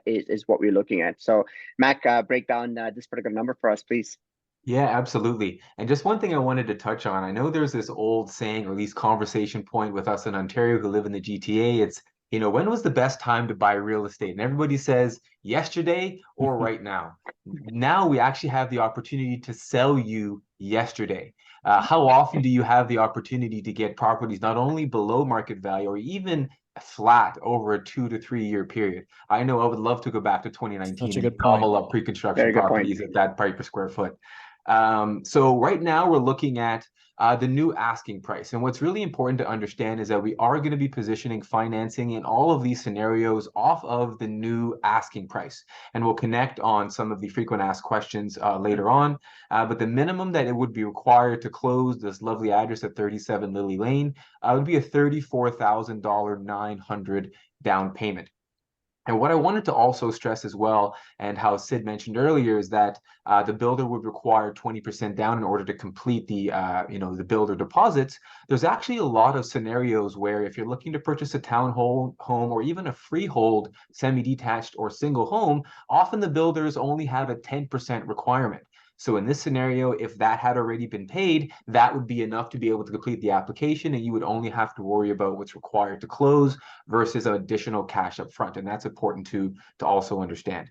is what we're looking at. So Mac, break down this particular number for us, please. Yeah, absolutely. And just one thing I wanted to touch on, I know there's this old saying, or at least conversation point with us in Ontario who live in the GTA. It's, when was the best time to buy real estate? And everybody says yesterday or right now. Now we actually have the opportunity to sell you yesterday. How often do you have the opportunity to get properties not only below market value or even flat over a 2 to 3 year period? I know I would love to go back to 2019 and gobble up pre-construction properties at that price per square foot. So right now we're looking at the new asking price. And what's really important to understand is that we are going to be positioning financing in all of these scenarios off of the new asking price. And we'll connect on some of the frequent asked questions later on. But the minimum that it would be required to close this lovely address at 37 Lily Lane would be a $34,900 down payment. And what I wanted to also stress as well, and how Sid mentioned earlier, is that the builder would require 20% down in order to complete the the builder deposits. There's actually a lot of scenarios where if you're looking to purchase a townhome home or even a freehold semi-detached or single home, often the builders only have a 10% requirement. So in this scenario, if that had already been paid, that would be enough to be able to complete the application, and you would only have to worry about what's required to close versus additional cash up front. And that's important to also understand.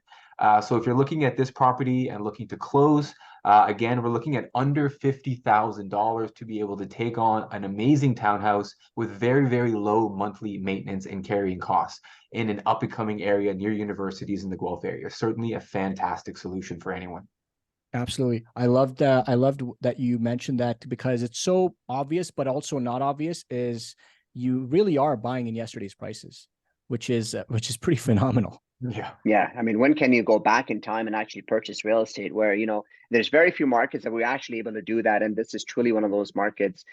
So if you're looking at this property and looking to close, again, we're looking at under $50,000 to be able to take on an amazing townhouse with very, very low monthly maintenance and carrying costs in an up-and-coming area near universities in the Guelph area. Certainly a fantastic solution for anyone. Absolutely. I loved that you mentioned that, because it's so obvious, but also not obvious, is you really are buying in yesterday's prices, which is pretty phenomenal. Yeah. Yeah. I mean, when can you go back in time and actually purchase real estate where, there's very few markets that we're actually able to do that. And this is truly one of those markets.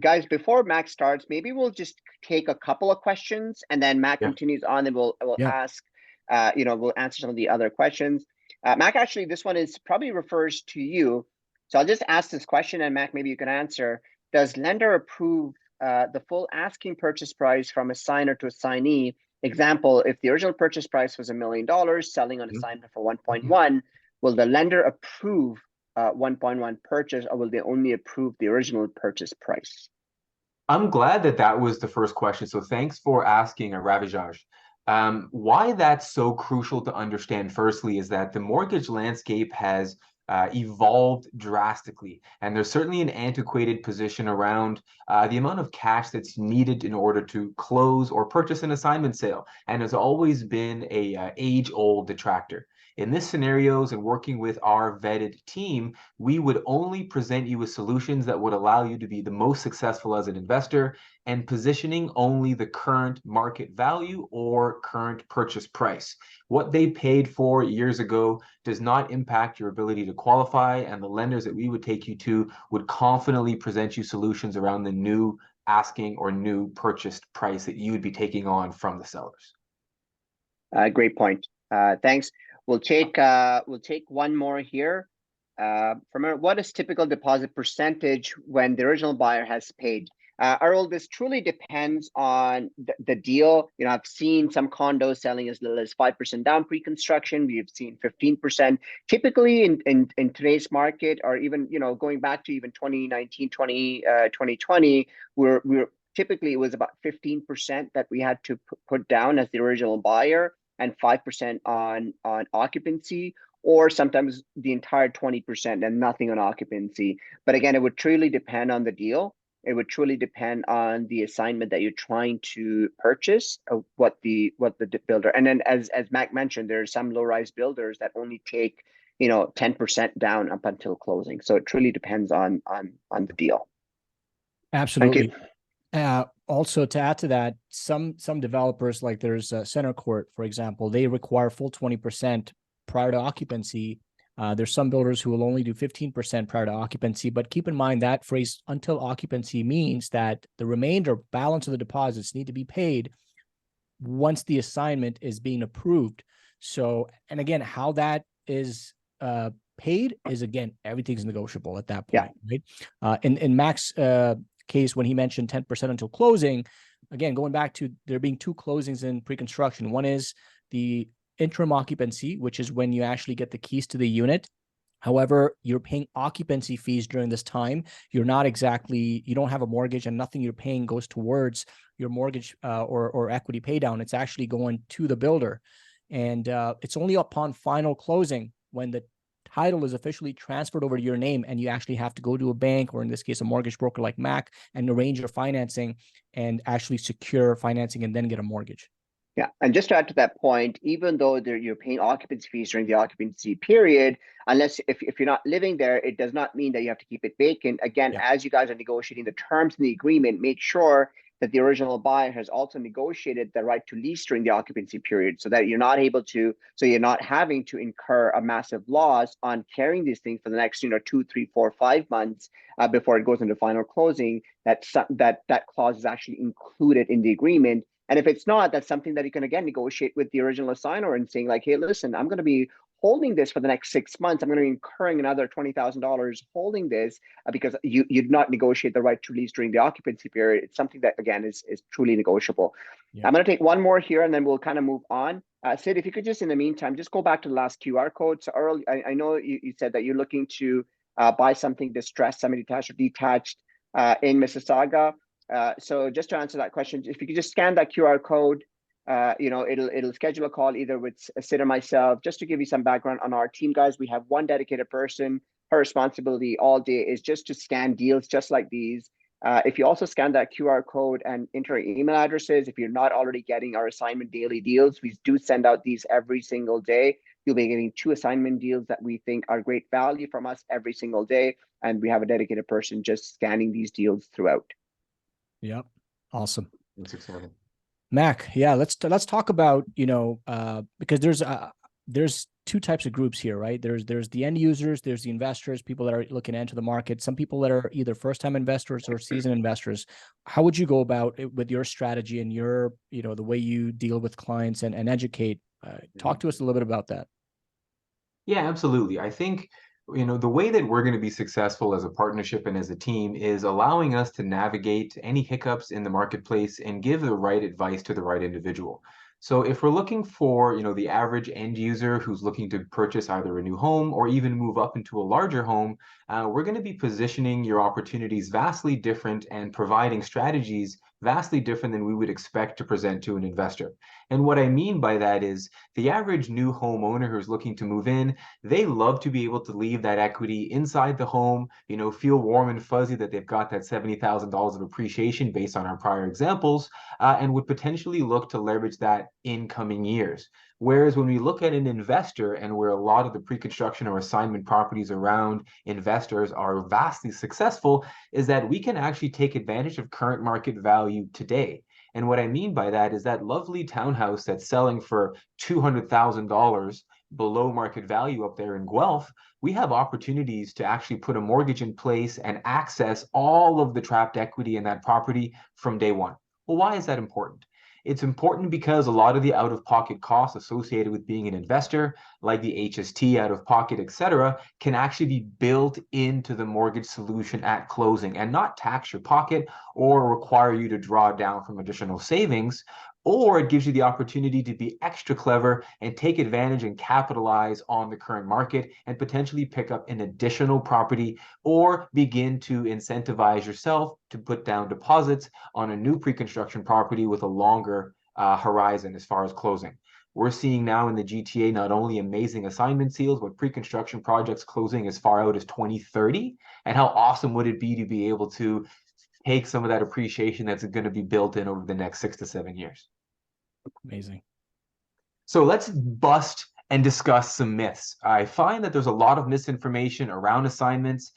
Guys, before Mac starts, maybe we'll just take a couple of questions and then Mac continues on, and we'll Yeah. ask, we'll answer some of the other questions. Mac, actually, this one probably refers to you. So I'll just ask this question, and Mac, maybe you can answer. Does lender approve the full asking purchase price from assigner to assignee? Example, if the original purchase price was $1 million, selling on assignment for 1.1, will the lender approve 1.1 purchase, or will they only approve the original purchase price? I'm glad that was the first question. So thanks for asking, Ravijaj. Why that's so crucial to understand, firstly, is that the mortgage landscape has evolved drastically, and there's certainly an antiquated position around the amount of cash that's needed in order to close or purchase an assignment sale, and has always been a age-old detractor. In this scenarios and working with our vetted team, we would only present you with solutions that would allow you to be the most successful as an investor, and positioning only the current market value or current purchase price. What they paid for years ago does not impact your ability to qualify, and the lenders that we would take you to would confidently present you solutions around the new asking or new purchased price that you would be taking on from the sellers. Great point. Thanks. We'll take one more here. What is typical deposit percentage when the original buyer has paid? Earl, this truly depends on the deal. I've seen some condos selling as little as 5% down pre-construction. We've seen 15%. Typically in today's market, or even going back to even 2019, 2020, we're typically it was about 15% that we had to put down as the original buyer, and 5% on occupancy, or sometimes the entire 20% and nothing on occupancy. But again, it would truly depend on the deal. It would truly depend on the assignment that you're trying to purchase, what the builder. And then as Mac mentioned, there are some low-rise builders that only take 10% down up until closing. So it truly depends on the deal. Absolutely. Also, to add to that, some developers, like there's Center Court, for example, they require full 20% prior to occupancy. There's some builders who will only do 15% prior to occupancy, but keep in mind that phrase "until occupancy" means that the remainder balance of the deposits need to be paid once the assignment is being approved. So, and again, how that is paid is, again, everything's negotiable at that point, right? In Mac's case, when he mentioned 10% until closing, again, going back to there being two closings in pre-construction. One is the interim occupancy, which is when you actually get the keys to the unit. However, you're paying occupancy fees during this time. You don't have a mortgage, and nothing you're paying goes towards your mortgage or equity pay down. It's actually going to the builder. And it's only upon final closing, when the title is officially transferred over to your name, and you actually have to go to a bank, or in this case, a mortgage broker like Mac, and arrange your financing and actually secure financing and then get a mortgage. Yeah, and just to add to that point, even though you're paying occupancy fees during the occupancy period, unless if you're not living there, it does not mean that you have to keep it vacant. Again, Yeah. as you guys are negotiating the terms in the agreement, make sure that the original buyer has also negotiated the right to lease during the occupancy period, so that you're not having to incur a massive loss on carrying these things for the next 2, 3, 4, 5 months before it goes into final closing. That clause is actually included in the agreement. And if it's not, that's something that you can again negotiate with the original assigner and saying like, hey, listen, I'm going to be holding this for the next 6 months. I'm going to be incurring another $20,000 holding this because you did not negotiate the right to lease during the occupancy period. It's something that again is truly negotiable. Yeah. I'm going to take one more here and then we'll kind of move on. Sid, if you could just in the meantime, just go back to the last QR code. So Earl, I know you said that you're looking to buy something distressed, semi-detached or detached in Mississauga. So just to answer that question, if you could just scan that QR code, it'll schedule a call either with Sid or myself. Just to give you some background on our team, guys, we have one dedicated person. Her responsibility all day is just to scan deals just like these. If you also scan that QR code and enter email addresses, if you're not already getting our assignment daily deals, we do send out these every single day. You'll be getting 2 assignment deals that we think are great value from us every single day. And we have a dedicated person just scanning these deals throughout. Yep. Awesome. That's exciting. Mac, yeah, let's talk about, because there's 2 types of groups here, right? There's the end users, there's the investors, people that are looking to enter the market, some people that are either first-time investors or seasoned investors. How would you go about it with your strategy and your, the way you deal with clients and educate? Talk to us a little bit about that. Yeah, absolutely. I think, the way that we're going to be successful as a partnership and as a team is allowing us to navigate any hiccups in the marketplace and give the right advice to the right individual. So if we're looking for, the average end user who's looking to purchase either a new home or even move up into a larger home, we're going to be positioning your opportunities vastly different and providing strategies vastly different than we would expect to present to an investor. And what I mean by that is the average new homeowner who's looking to move in, they love to be able to leave that equity inside the home, feel warm and fuzzy that they've got that $70,000 of appreciation based on our prior examples, and would potentially look to leverage that in coming years. Whereas when we look at an investor and where a lot of the pre-construction or assignment properties around investors are vastly successful, is that we can actually take advantage of current market value today. And what I mean by that is that lovely townhouse that's selling for $200,000 below market value up there in Guelph, we have opportunities to actually put a mortgage in place and access all of the trapped equity in that property from day one. Well, why is that important? It's important because a lot of the out-of-pocket costs associated with being an investor, like the HST out-of-pocket, etc., can actually be built into the mortgage solution at closing and not tax your pocket or require you to draw down from additional savings. Or it gives you the opportunity to be extra clever and take advantage and capitalize on the current market and potentially pick up an additional property or begin to incentivize yourself to put down deposits on a new pre-construction property with a longer horizon as far as closing. We're seeing now in the GTA not only amazing assignment seals, but pre-construction projects closing as far out as 2030. And how awesome would it be to be able to take some of that appreciation that's going to be built in over the next 6 to 7 years. Amazing. So let's bust and discuss some myths. I find that there's a lot of misinformation around assignments.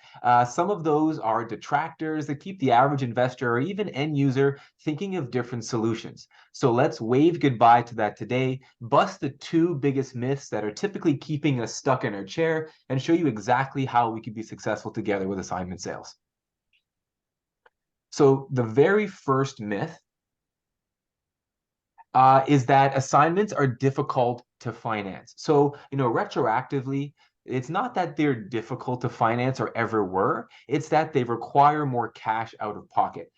Some of those are detractors that keep the average investor or even end user thinking of different solutions. So let's wave goodbye to that today, bust the 2 biggest myths that are typically keeping us stuck in our chair, and show you exactly how we can be successful together with assignment sales. So the very first myth is that assignments are difficult to finance. So, retroactively, it's not that they're difficult to finance or ever were, it's that they require more cash out of pocket.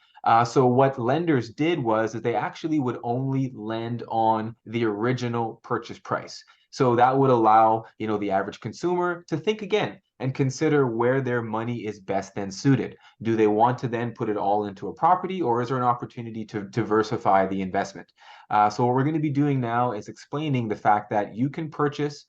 So what lenders did was that they actually would only lend on the original purchase price. So that would allow, the average consumer to think again and consider where their money is best then suited. Do they want to then put it all into a property, or is there an opportunity to diversify the investment? So what we're going to be doing now is explaining the fact that you can purchase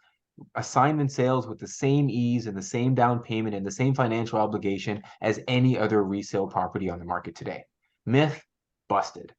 assignment sales with the same ease and the same down payment and the same financial obligation as any other resale property on the market today. Myth busted.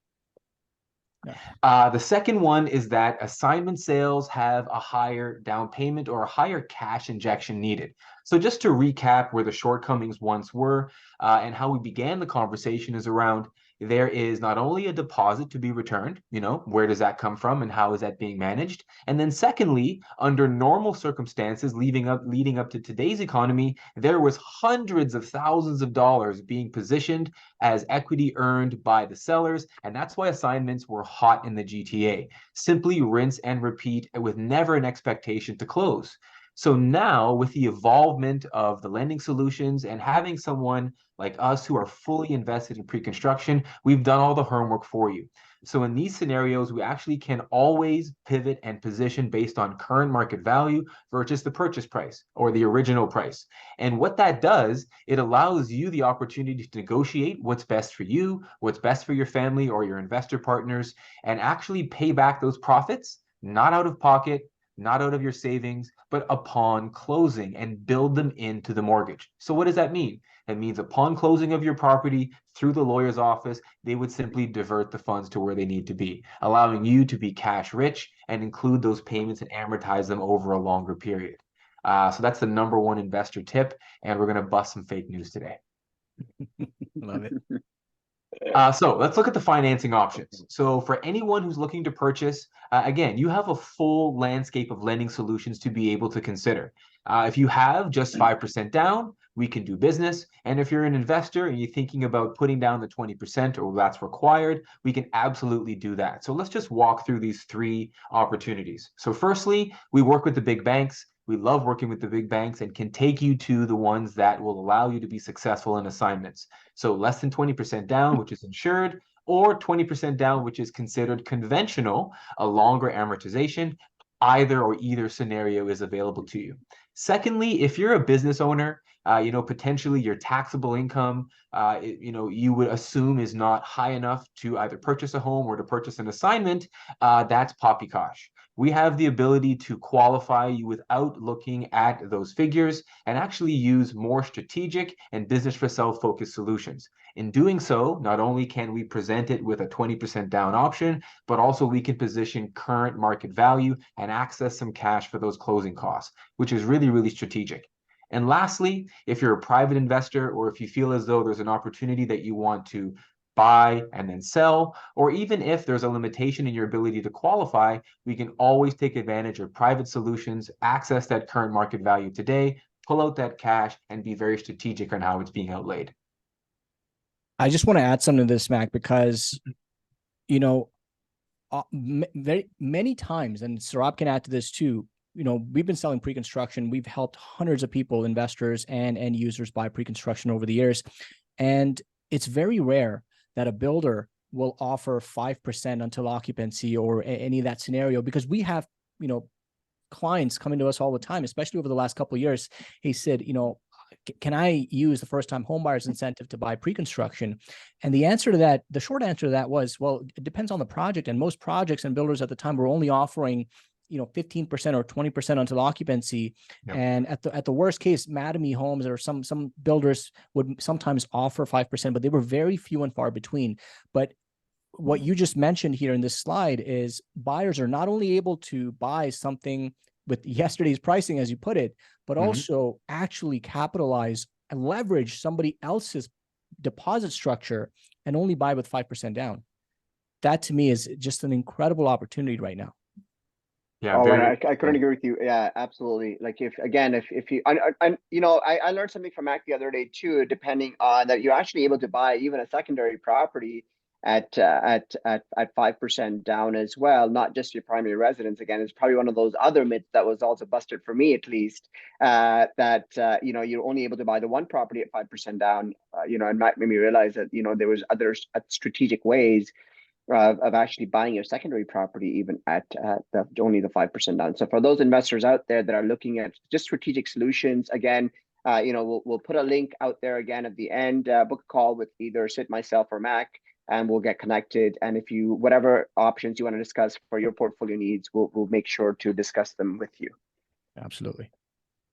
The second one is that assignment sales have a higher down payment or a higher cash injection needed. So just to recap where the shortcomings once were and how we began the conversation is around there is not only a deposit to be returned, where does that come from and how is that being managed? And then secondly, under normal circumstances leading up to today's economy, there was hundreds of thousands of dollars being positioned as equity earned by the sellers. And that's why assignments were hot in the GTA. Simply rinse and repeat with never an expectation to close. So now with the evolvement of the lending solutions and having someone like us who are fully invested in pre-construction, we've done all the homework for you. So in these scenarios, we actually can always pivot and position based on current market value versus the purchase price or the original price. And what that does, it allows you the opportunity to negotiate what's best for you, what's best for your family or your investor partners, and actually pay back those profits, not out of pocket, not out of your savings, but upon closing and build them into the mortgage. So what does that mean? It means upon closing of your property through the lawyer's office, they would simply divert the funds to where they need to be, allowing you to be cash rich and include those payments and amortize them over a longer period. So that's the number one investor tip, and we're going to bust some fake news today. Love it. So let's look at the financing options. So for anyone who's looking to purchase, again, you have a full landscape of lending solutions to be able to consider. If you have just 5% down, we can do business. And if you're an investor and you're thinking about putting down the 20% or that's required, we can absolutely do that. So let's just walk through these three opportunities. So firstly, we work with the big banks. We love working with the big banks and can take you to the ones that will allow you to be successful in assignments. So less than 20% down, which is insured, or 20% down, which is considered conventional, a longer amortization. Either scenario is available to you. Secondly, if you're a business owner, potentially your taxable income, you would assume is not high enough to either purchase a home or to purchase an assignment, that's Poppycosh. We have the ability to qualify you without looking at those figures and actually use more strategic and business for self-focused solutions. In doing so, not only can we present it with a 20% down option, but also we can position current market value and access some cash for those closing costs, which is really, really strategic. And lastly, if you're a private investor or if you feel as though there's an opportunity that you want to buy and then sell, or even if there's a limitation in your ability to qualify, we can always take advantage of private solutions, access that current market value today, pull out that cash, and be very strategic on how it's being outlaid. I just want to add something to this, Mac, because, very many times, and Saurabh can add to this too, we've been selling pre-construction. We've helped hundreds of people, investors and end users buy pre-construction over the years. And it's very rare that a builder will offer 5% until occupancy or any of that scenario, because we have, clients coming to us all the time, especially over the last couple of years. He said, can I use the first-time homebuyers incentive to buy pre-construction? And the short answer to that was, well, it depends on the project. And most projects and builders at the time were only offering 15% or 20% until occupancy. Yep. And at the worst case, Mattamy Homes or some builders would sometimes offer 5%, but they were very few and far between. But what you just mentioned here in this slide is buyers are not only able to buy something with yesterday's pricing, as you put it, but also actually capitalize and leverage somebody else's deposit structure and only buy with 5% down. That to me is just an incredible opportunity right now. Yeah, I couldn't agree with you. Yeah, absolutely. Like if you, I learned something from Mac the other day too. Depending on that, you're actually able to buy even a secondary property at 5% down as well, not just your primary residence. Again, it's probably one of those other myths that was also busted for me, at least. You're only able to buy the one property at 5% down. And Mac made me realize that there was other strategic ways of actually buying your secondary property even at only the 5% down. So for those investors out there that are looking at just strategic solutions, again, we'll put a link out there again at the end. Book a call with either Sid, myself, or Mac, and we'll get connected. And if whatever options you want to discuss for your portfolio needs, we'll make sure to discuss them with you. Absolutely.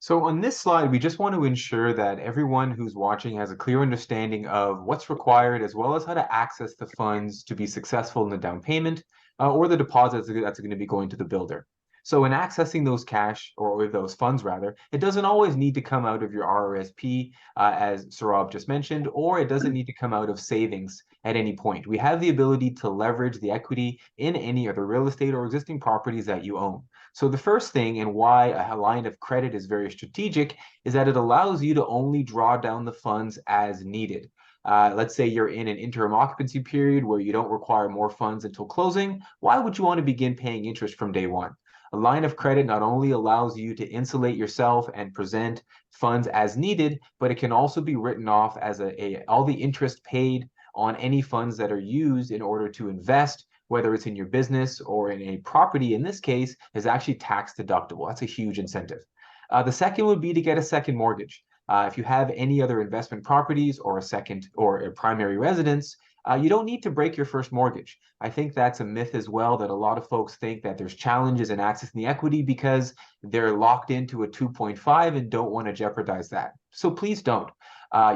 So on this slide, we just want to ensure that everyone who's watching has a clear understanding of what's required, as well as how to access the funds to be successful in the down payment or the deposits that's going to be going to the builder. So in accessing those cash or those funds rather, it doesn't always need to come out of your RRSP, as Saurabh just mentioned, or it doesn't need to come out of savings at any point. We have the ability to leverage the equity in any other real estate or existing properties that you own. So the first thing, and why a line of credit is very strategic, is that it allows you to only draw down the funds as needed. Let's say you're in an interim occupancy period where you don't require more funds until closing. Why would you want to begin paying interest from day one? A line of credit not only allows you to insulate yourself and present funds as needed, but it can also be written off as all the interest paid on any funds that are used in order to invest, whether it's in your business or in a property, in this case, is actually tax deductible. That's a huge incentive. The second would be to get a second mortgage. If you have any other investment properties or a primary residence, you don't need to break your first mortgage. I think that's a myth as well, that a lot of folks think that there's challenges in accessing the equity because they're locked into a 2.5 and don't want to jeopardize that. So please don't.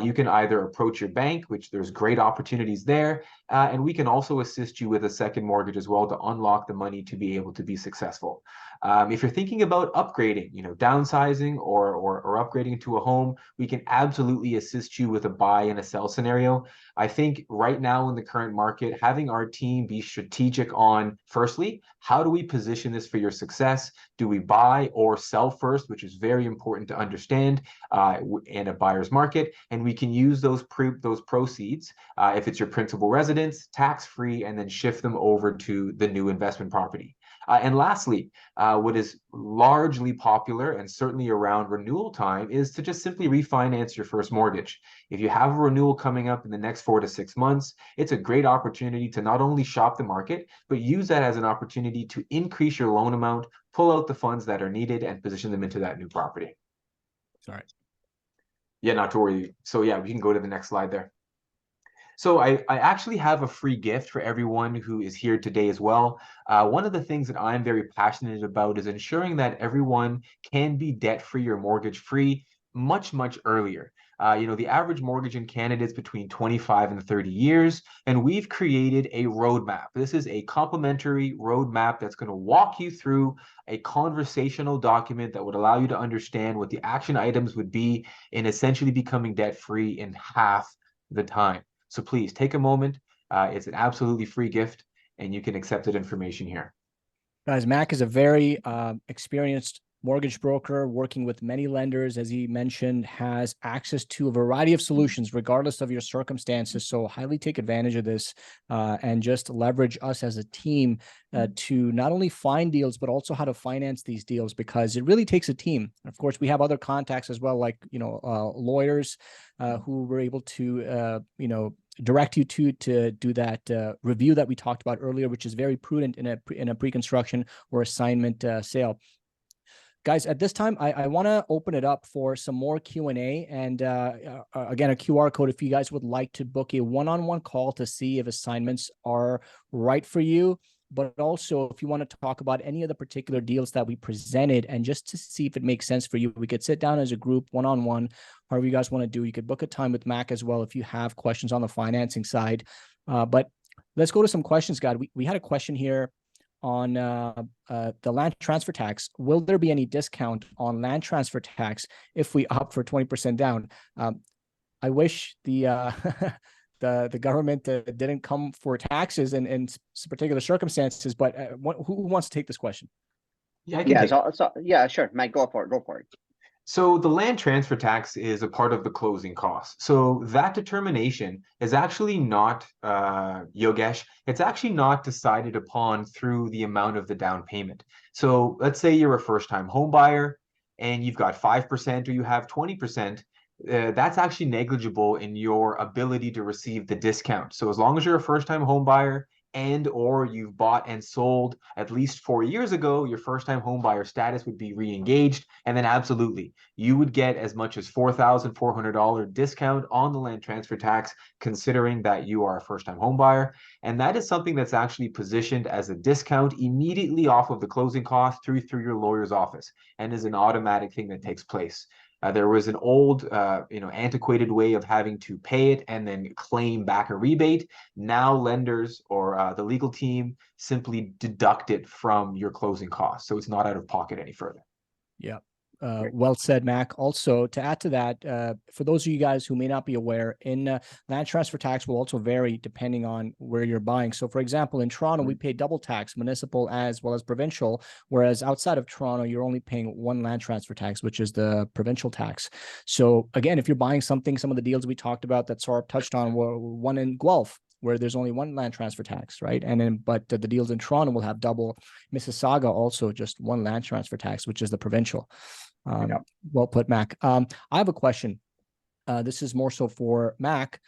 You can either approach your bank, which there's great opportunities there, and we can also assist you with a second mortgage as well to unlock the money to be able to be successful. If you're thinking about upgrading, downsizing or upgrading to a home, we can absolutely assist you with a buy and a sell scenario. I think right now in the current market, having our team be strategic on, firstly, how do we position this for your success? Do we buy or sell first, which is very important to understand in a buyer's market, and we can use those proceeds, if it's your principal residence, tax-free, and then shift them over to the new investment property. And lastly, what is largely popular and certainly around renewal time is to just simply refinance your first mortgage. If you have a renewal coming up in the next 4 to 6 months, it's a great opportunity to not only shop the market, but use that as an opportunity to increase your loan amount, pull out the funds that are needed, and position them into that new property. Sorry. Yeah, not to worry. So yeah, we can go to the next slide there. So I actually have a free gift for everyone who is here today as well. One of the things that I'm very passionate about is ensuring that everyone can be debt-free or mortgage-free much, much earlier. The average mortgage in Canada is between 25 and 30 years, and we've created a roadmap. This is a complimentary roadmap that's going to walk you through a conversational document that would allow you to understand what the action items would be in essentially becoming debt-free in half the time. So please take a moment. It's an absolutely free gift, and you can accept that information here. Guys, Mac is a very experienced mortgage broker working with many lenders, as he mentioned, has access to a variety of solutions regardless of your circumstances. So highly take advantage of this and just leverage us as a team to not only find deals, but also how to finance these deals, because it really takes a team. Of course, we have other contacts as well, like, lawyers who were able to, direct you to do that review that we talked about earlier, which is very prudent in a pre-construction or assignment sale. Guys, at this time, I want to open it up for some more Q&A, and again, a QR code if you guys would like to book a one-on-one call to see if assignments are right for you, but also if you want to talk about any of the particular deals that we presented and just to see if it makes sense for you. We could sit down as a group, one-on-one, however you guys want to do. You could book a time with Mac as well if you have questions on the financing side. But let's go to some questions, guys. We had a question here on the land transfer tax. Will there be any discount on land transfer tax if we opt for 20% down? I wish the the government didn't come for taxes in particular circumstances, but who wants to take this question? Yeah, I can take yeah, sure, Mike, go for it. So the land transfer tax is a part of the closing costs. So that determination is actually not, Yogesh, it's actually not decided upon through the amount of the down payment. So let's say you're a first-time home buyer and you've got 5% or you have 20%. That's actually negligible in your ability to receive the discount. So as long as you're a first-time home buyer and or you've bought and sold at least 4 years ago, your first-time home buyer status would be re-engaged, and then absolutely, you would get as much as $4,400 discount on the land transfer tax, considering that you are a first-time home buyer. And that is something that's actually positioned as a discount immediately off of the closing cost through your lawyer's office, and is an automatic thing that takes place. There was an old, antiquated way of having to pay it and then claim back a rebate. Now lenders or the legal team simply deduct it from your closing costs, so it's not out of pocket any further. Yeah. Well said, Mac. Also, to add to that, for those of you guys who may not be aware, land transfer tax will also vary depending on where you're buying. So, for example, in Toronto, we pay double tax, municipal as well as provincial, whereas outside of Toronto, you're only paying one land transfer tax, which is the provincial tax. So, again, if you're buying something, some of the deals we talked about that Saurabh touched on were one in Guelph, where there's only one land transfer tax, right? And then, but the deals in Toronto will have double. Mississauga also just one land transfer tax, which is the provincial. Well put, Mac. I have a question. This is more so for Mac.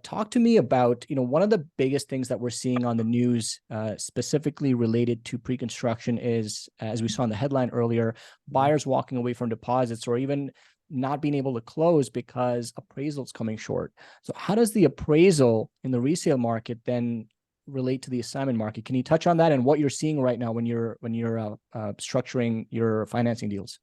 Talk to me about, one of the biggest things that we're seeing on the news, specifically related to pre-construction is, as we saw in the headline earlier, buyers walking away from deposits or even not being able to close because appraisal's coming short. So how does the appraisal in the resale market then relate to the assignment market? Can you touch on that and what you're seeing right now when you're structuring your financing deals?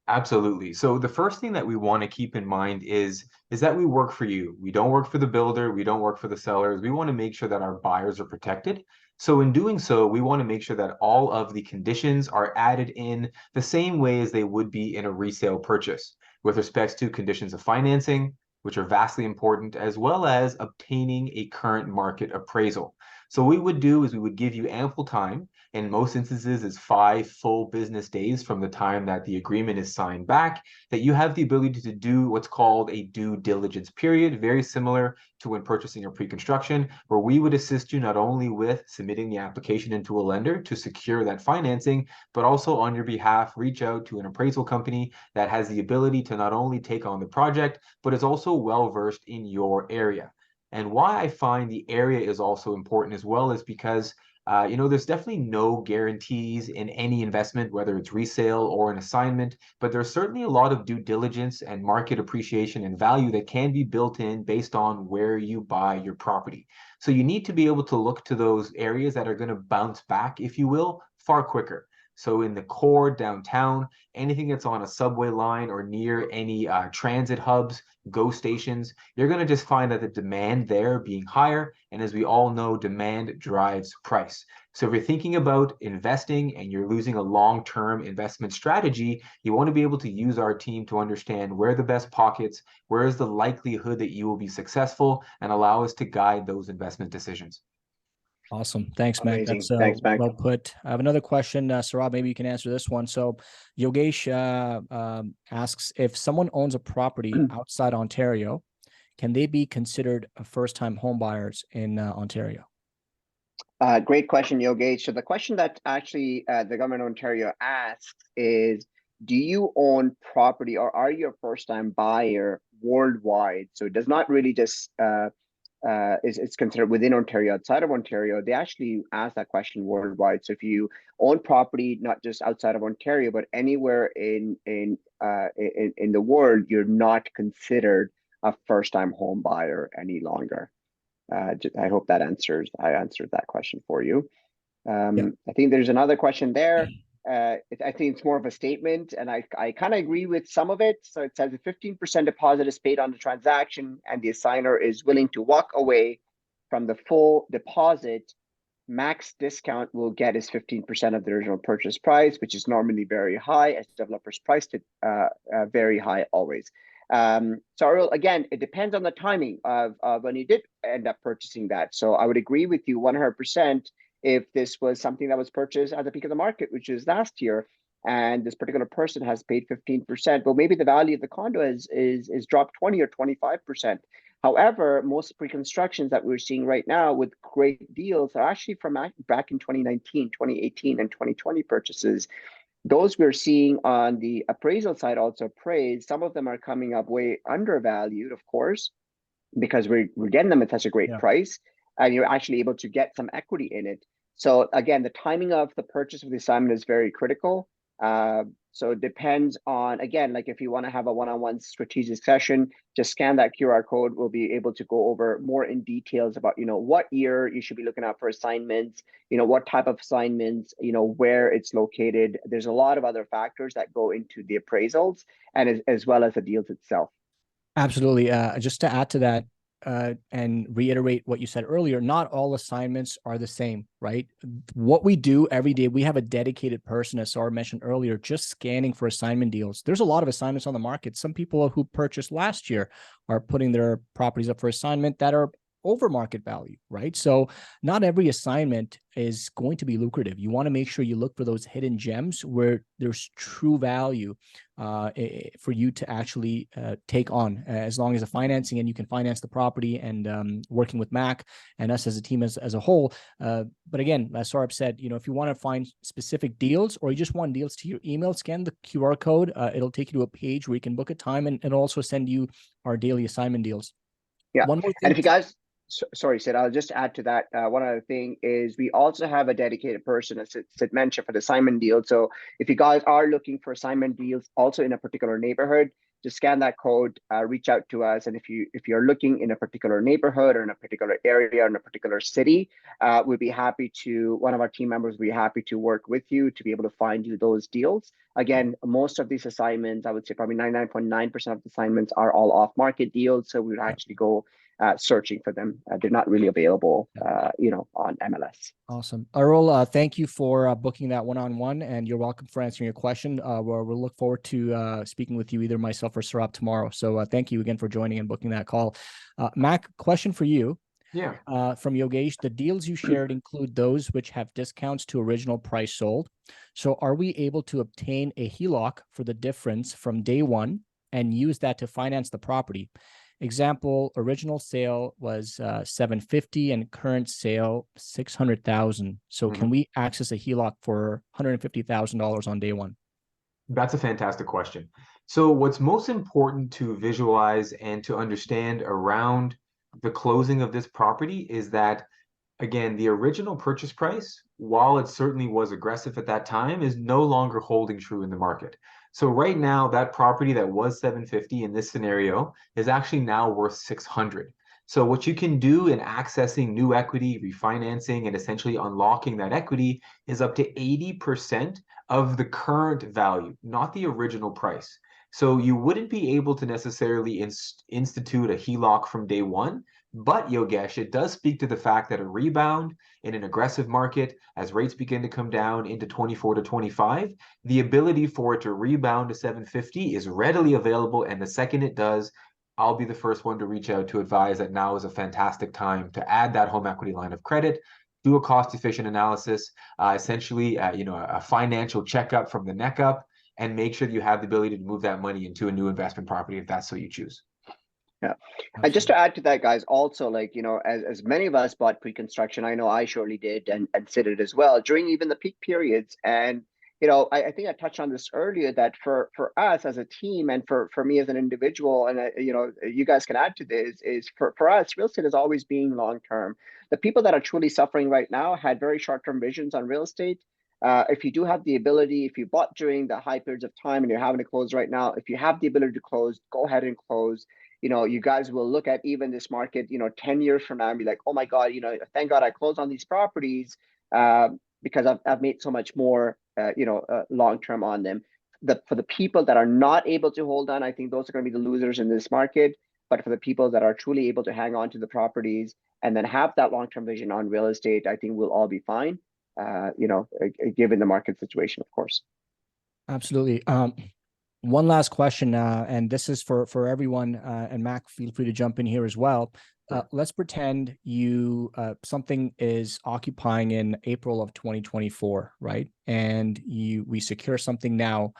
Absolutely. So the first thing that we want to keep in mind is that we work for you. We don't work for the builder. We don't work for the sellers. We want to make sure that our buyers are protected. So in doing so, we want to make sure that all of the conditions are added in the same way as they would be in a resale purchase, with respect to conditions of financing, which are vastly important, as well as obtaining a current market appraisal. So what we would do is we would give you ample time. In most instances, it's 5 full business days from the time that the agreement is signed back, that you have the ability to do what's called a due diligence period, very similar to when purchasing a pre-construction, where we would assist you not only with submitting the application into a lender to secure that financing, but also on your behalf, reach out to an appraisal company that has the ability to not only take on the project, but is also well-versed in your area. And why I find the area is also important as well is because there's definitely no guarantees in any investment, whether it's resale or an assignment, but there's certainly a lot of due diligence and market appreciation and value that can be built in based on where you buy your property. So you need to be able to look to those areas that are going to bounce back, if you will, far quicker. So in the core downtown, anything that's on a subway line or near any transit hubs, GO stations, you're going to just find that the demand there being higher. And as we all know, demand drives price. So if you're thinking about investing and you're losing a long-term investment strategy, you want to be able to use our team to understand where the best pockets, where is the likelihood that you will be successful, and allow us to guide those investment decisions. Awesome. Thanks, Mac. Amazing. That's Thanks, Mac. well put. I have another question. Saurabh, maybe you can answer this one. So Yogesh asks, if someone owns a property outside Ontario, can they be considered a first-time home buyers in Ontario? Great question, Yogesh. So the question that actually the government of Ontario asks is, do you own property or are you a first-time buyer worldwide? So it does not really just it's considered within Ontario, outside of Ontario. They actually ask that question worldwide. So if you own property not just outside of Ontario, but anywhere in the world, you're not considered a first-time home buyer any longer. I hope that I answered that question for you. I think there's another question there. I think it's more of a statement, and I kind of agree with some of it. So it says a 15% deposit is paid on the transaction and the assigner is willing to walk away from the full deposit. Max discount will get is 15% of the original purchase price, which is normally very high, as developers priced it very high always. So again, it depends on the timing of when you did end up purchasing that. So I would agree with you 100% if this was something that was purchased at the peak of the market, which is last year, and this particular person has paid 15%, but maybe the value of the condo is dropped 20 or 25%. However, most pre-constructions that we're seeing right now with great deals are actually from back in 2019, 2018, and 2020 purchases. Those we're seeing on the appraisal side also appraised. Some of them are coming up way undervalued, of course, because we're getting them at such a great price. and you're actually able to get some equity in it. So again, the timing of the purchase of the assignment is very critical. So it depends on, again, like if you want to have a one-on-one strategic session, just scan that QR code. We'll be able to go over more in details about, what year you should be looking out for assignments, what type of assignments, where it's located. There's a lot of other factors that go into the appraisals and as well as the deals itself. Absolutely. Just to add to that, and reiterate what you said earlier, not all assignments are the same, right? What we do every day, we have a dedicated person, as Saurabh mentioned earlier, just scanning for assignment deals. There's a lot of assignments on the market. Some people who purchased last year are putting their properties up for assignment that are over market value, right? So not every assignment is going to be lucrative. You want to make sure you look for those hidden gems where there's true value for you to actually take on, as long as the financing and you can finance the property, and working with Mac and us as a team as a whole. But again, as Saurabh said, if you want to find specific deals or you just want deals to your email, scan the QR code. It'll take you to a page where you can book a time, and it'll also send you our daily assignment deals. Yeah. One more thing. And if you guys, sorry, Sid, I'll just add to that. One other thing is we also have a dedicated person, as Sid mentioned, for the assignment deal. So if you guys are looking for assignment deals also in a particular neighborhood, just scan that code, reach out to us. And if you're looking in a particular neighborhood or in a particular area or in a particular city, one of our team members will be happy to work with you to be able to find you those deals. Again, most of these assignments, I would say probably 99.9% of the assignments are all off-market deals. So we would actually go searching for them. They're not really available, on MLS. Awesome. Arul, thank you for booking that one-on-one, and you're welcome for answering your question. We'll look forward to speaking with you, either myself or Saurabh, tomorrow. So thank you again for joining and booking that call. Mac, question for you. Yeah. From Yogesh, the deals you shared include those which have discounts to original price sold. So are we able to obtain a HELOC for the difference from day one and use that to finance the property? Example, original sale was $750 and current sale $600,000. So can we access a HELOC for $150,000 on day one? That's a fantastic question. So what's most important to visualize and to understand around the closing of this property is that, again, the original purchase price, while it certainly was aggressive at that time, is no longer holding true in the market. So right now, that property that was $750 in this scenario is actually now worth $600. So what you can do in accessing new equity, refinancing, and essentially unlocking that equity is up to 80% of the current value, not the original price. So you wouldn't be able to necessarily institute a HELOC from day one, but Yogesh, it does speak to the fact that a rebound in an aggressive market, as rates begin to come down into 24 to 25, the ability for it to rebound to 750 is readily available. And the second it does, I'll be the first one to reach out to advise that now is a fantastic time to add that home equity line of credit, do a cost-efficient analysis, essentially, a financial checkup from the neck up, and make sure that you have the ability to move that money into a new investment property if that's so you choose. Yeah. And just to add to that, guys, also, as many of us bought pre-construction, I know I surely did, and Sid did as well, during even the peak periods. And, I think I touched on this earlier, that for us as a team and for me as an individual, and, you guys can add to this, is for us, real estate is always being long-term. The people that are truly suffering right now had very short-term visions on real estate. If you do have the ability, if you bought during the high periods of time and you're having to close right now, if you have the ability to close, go ahead and close. You guys will look at even this market, 10 years from now and be like, oh my God, thank God I closed on these properties because I've made so much more, long-term on them. For the people that are not able to hold on, I think those are going to be the losers in this market. But for the people that are truly able to hang on to the properties and then have that long-term vision on real estate, I think we'll all be fine, given the market situation, of course. Absolutely. One last question, and this is for everyone, and Mac, feel free to jump in here as well. Let's pretend something is occupying in April of 2024, right? And we secure something now.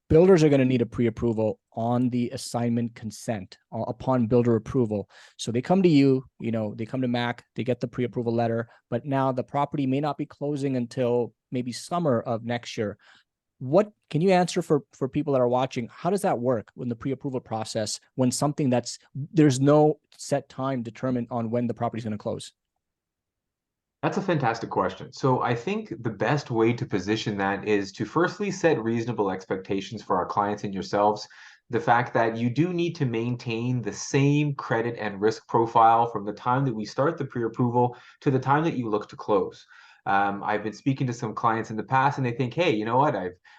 Builders are going to need a pre-approval on the assignment consent upon builder approval. So they come to you, they come to Mac, they get the pre-approval letter, but now the property may not be closing until maybe summer of next year. What can you answer for people that are watching? How does that work when the pre-approval process, when there's no set time determined on when the property is going to close? That's a fantastic question. So I think the best way to position that is to firstly set reasonable expectations for our clients and yourselves. The fact that you do need to maintain the same credit and risk profile from the time that we start the pre-approval to the time that you look to close. I've been speaking to some clients in the past and they think, hey, you know what?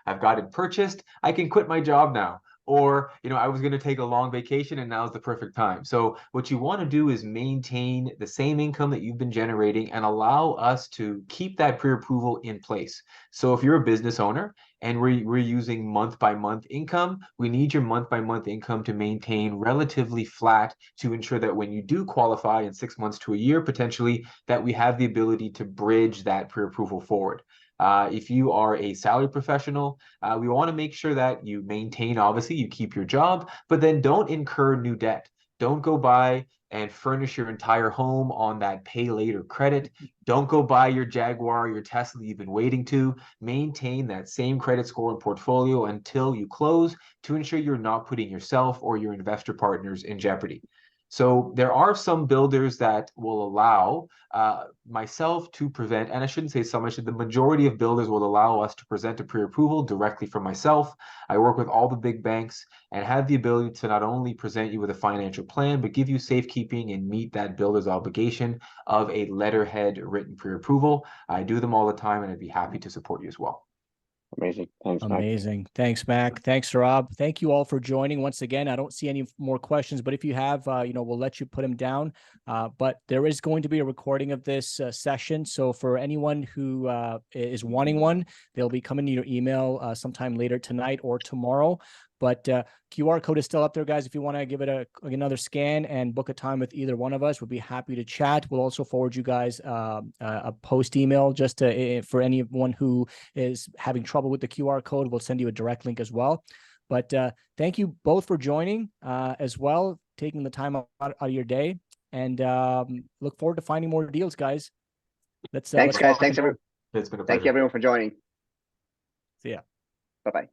I've got it purchased. I can quit my job now. Or, I was going to take a long vacation and now's the perfect time. So what you want to do is maintain the same income that you've been generating and allow us to keep that pre-approval in place. So if you're a business owner and we're using month by month income, we need your month by month income to maintain relatively flat to ensure that when you do qualify in 6 months to a year, potentially, that we have the ability to bridge that pre-approval forward. If you are a salary professional, we want to make sure that you maintain, obviously, you keep your job, but then don't incur new debt. Don't go buy and furnish your entire home on that pay later credit. Don't go buy your Jaguar, your Tesla you've been waiting to. Maintain that same credit score and portfolio until you close to ensure you're not putting yourself or your investor partners in jeopardy. So there are some builders that will allow myself to present, and I shouldn't say some, I should, the majority of builders will allow us to present a pre-approval directly from myself. I work with all the big banks and have the ability to not only present you with a financial plan, but give you safekeeping and meet that builder's obligation of a letterhead written pre-approval. I do them all the time and I'd be happy to support you as well. Amazing. Thanks, Mac. Amazing. Thanks, Mac. Thanks, Rob. Thank you all for joining. Once again, I don't see any more questions, but if you have, we'll let you put them down. But there is going to be a recording of this session. So for anyone who is wanting one, they'll be coming to your email sometime later tonight or tomorrow. But QR code is still up there, guys. If you want to give it another scan and book a time with either one of us, we'll be happy to chat. We'll also forward you guys a post email just for anyone who is having trouble with the QR code. We'll send you a direct link as well. But thank you both for joining as well, taking the time out of your day, and look forward to finding more deals, guys. Thanks, guys. Thanks, everyone. It's been a pleasure. Thank you, everyone, for joining. See ya. Bye-bye.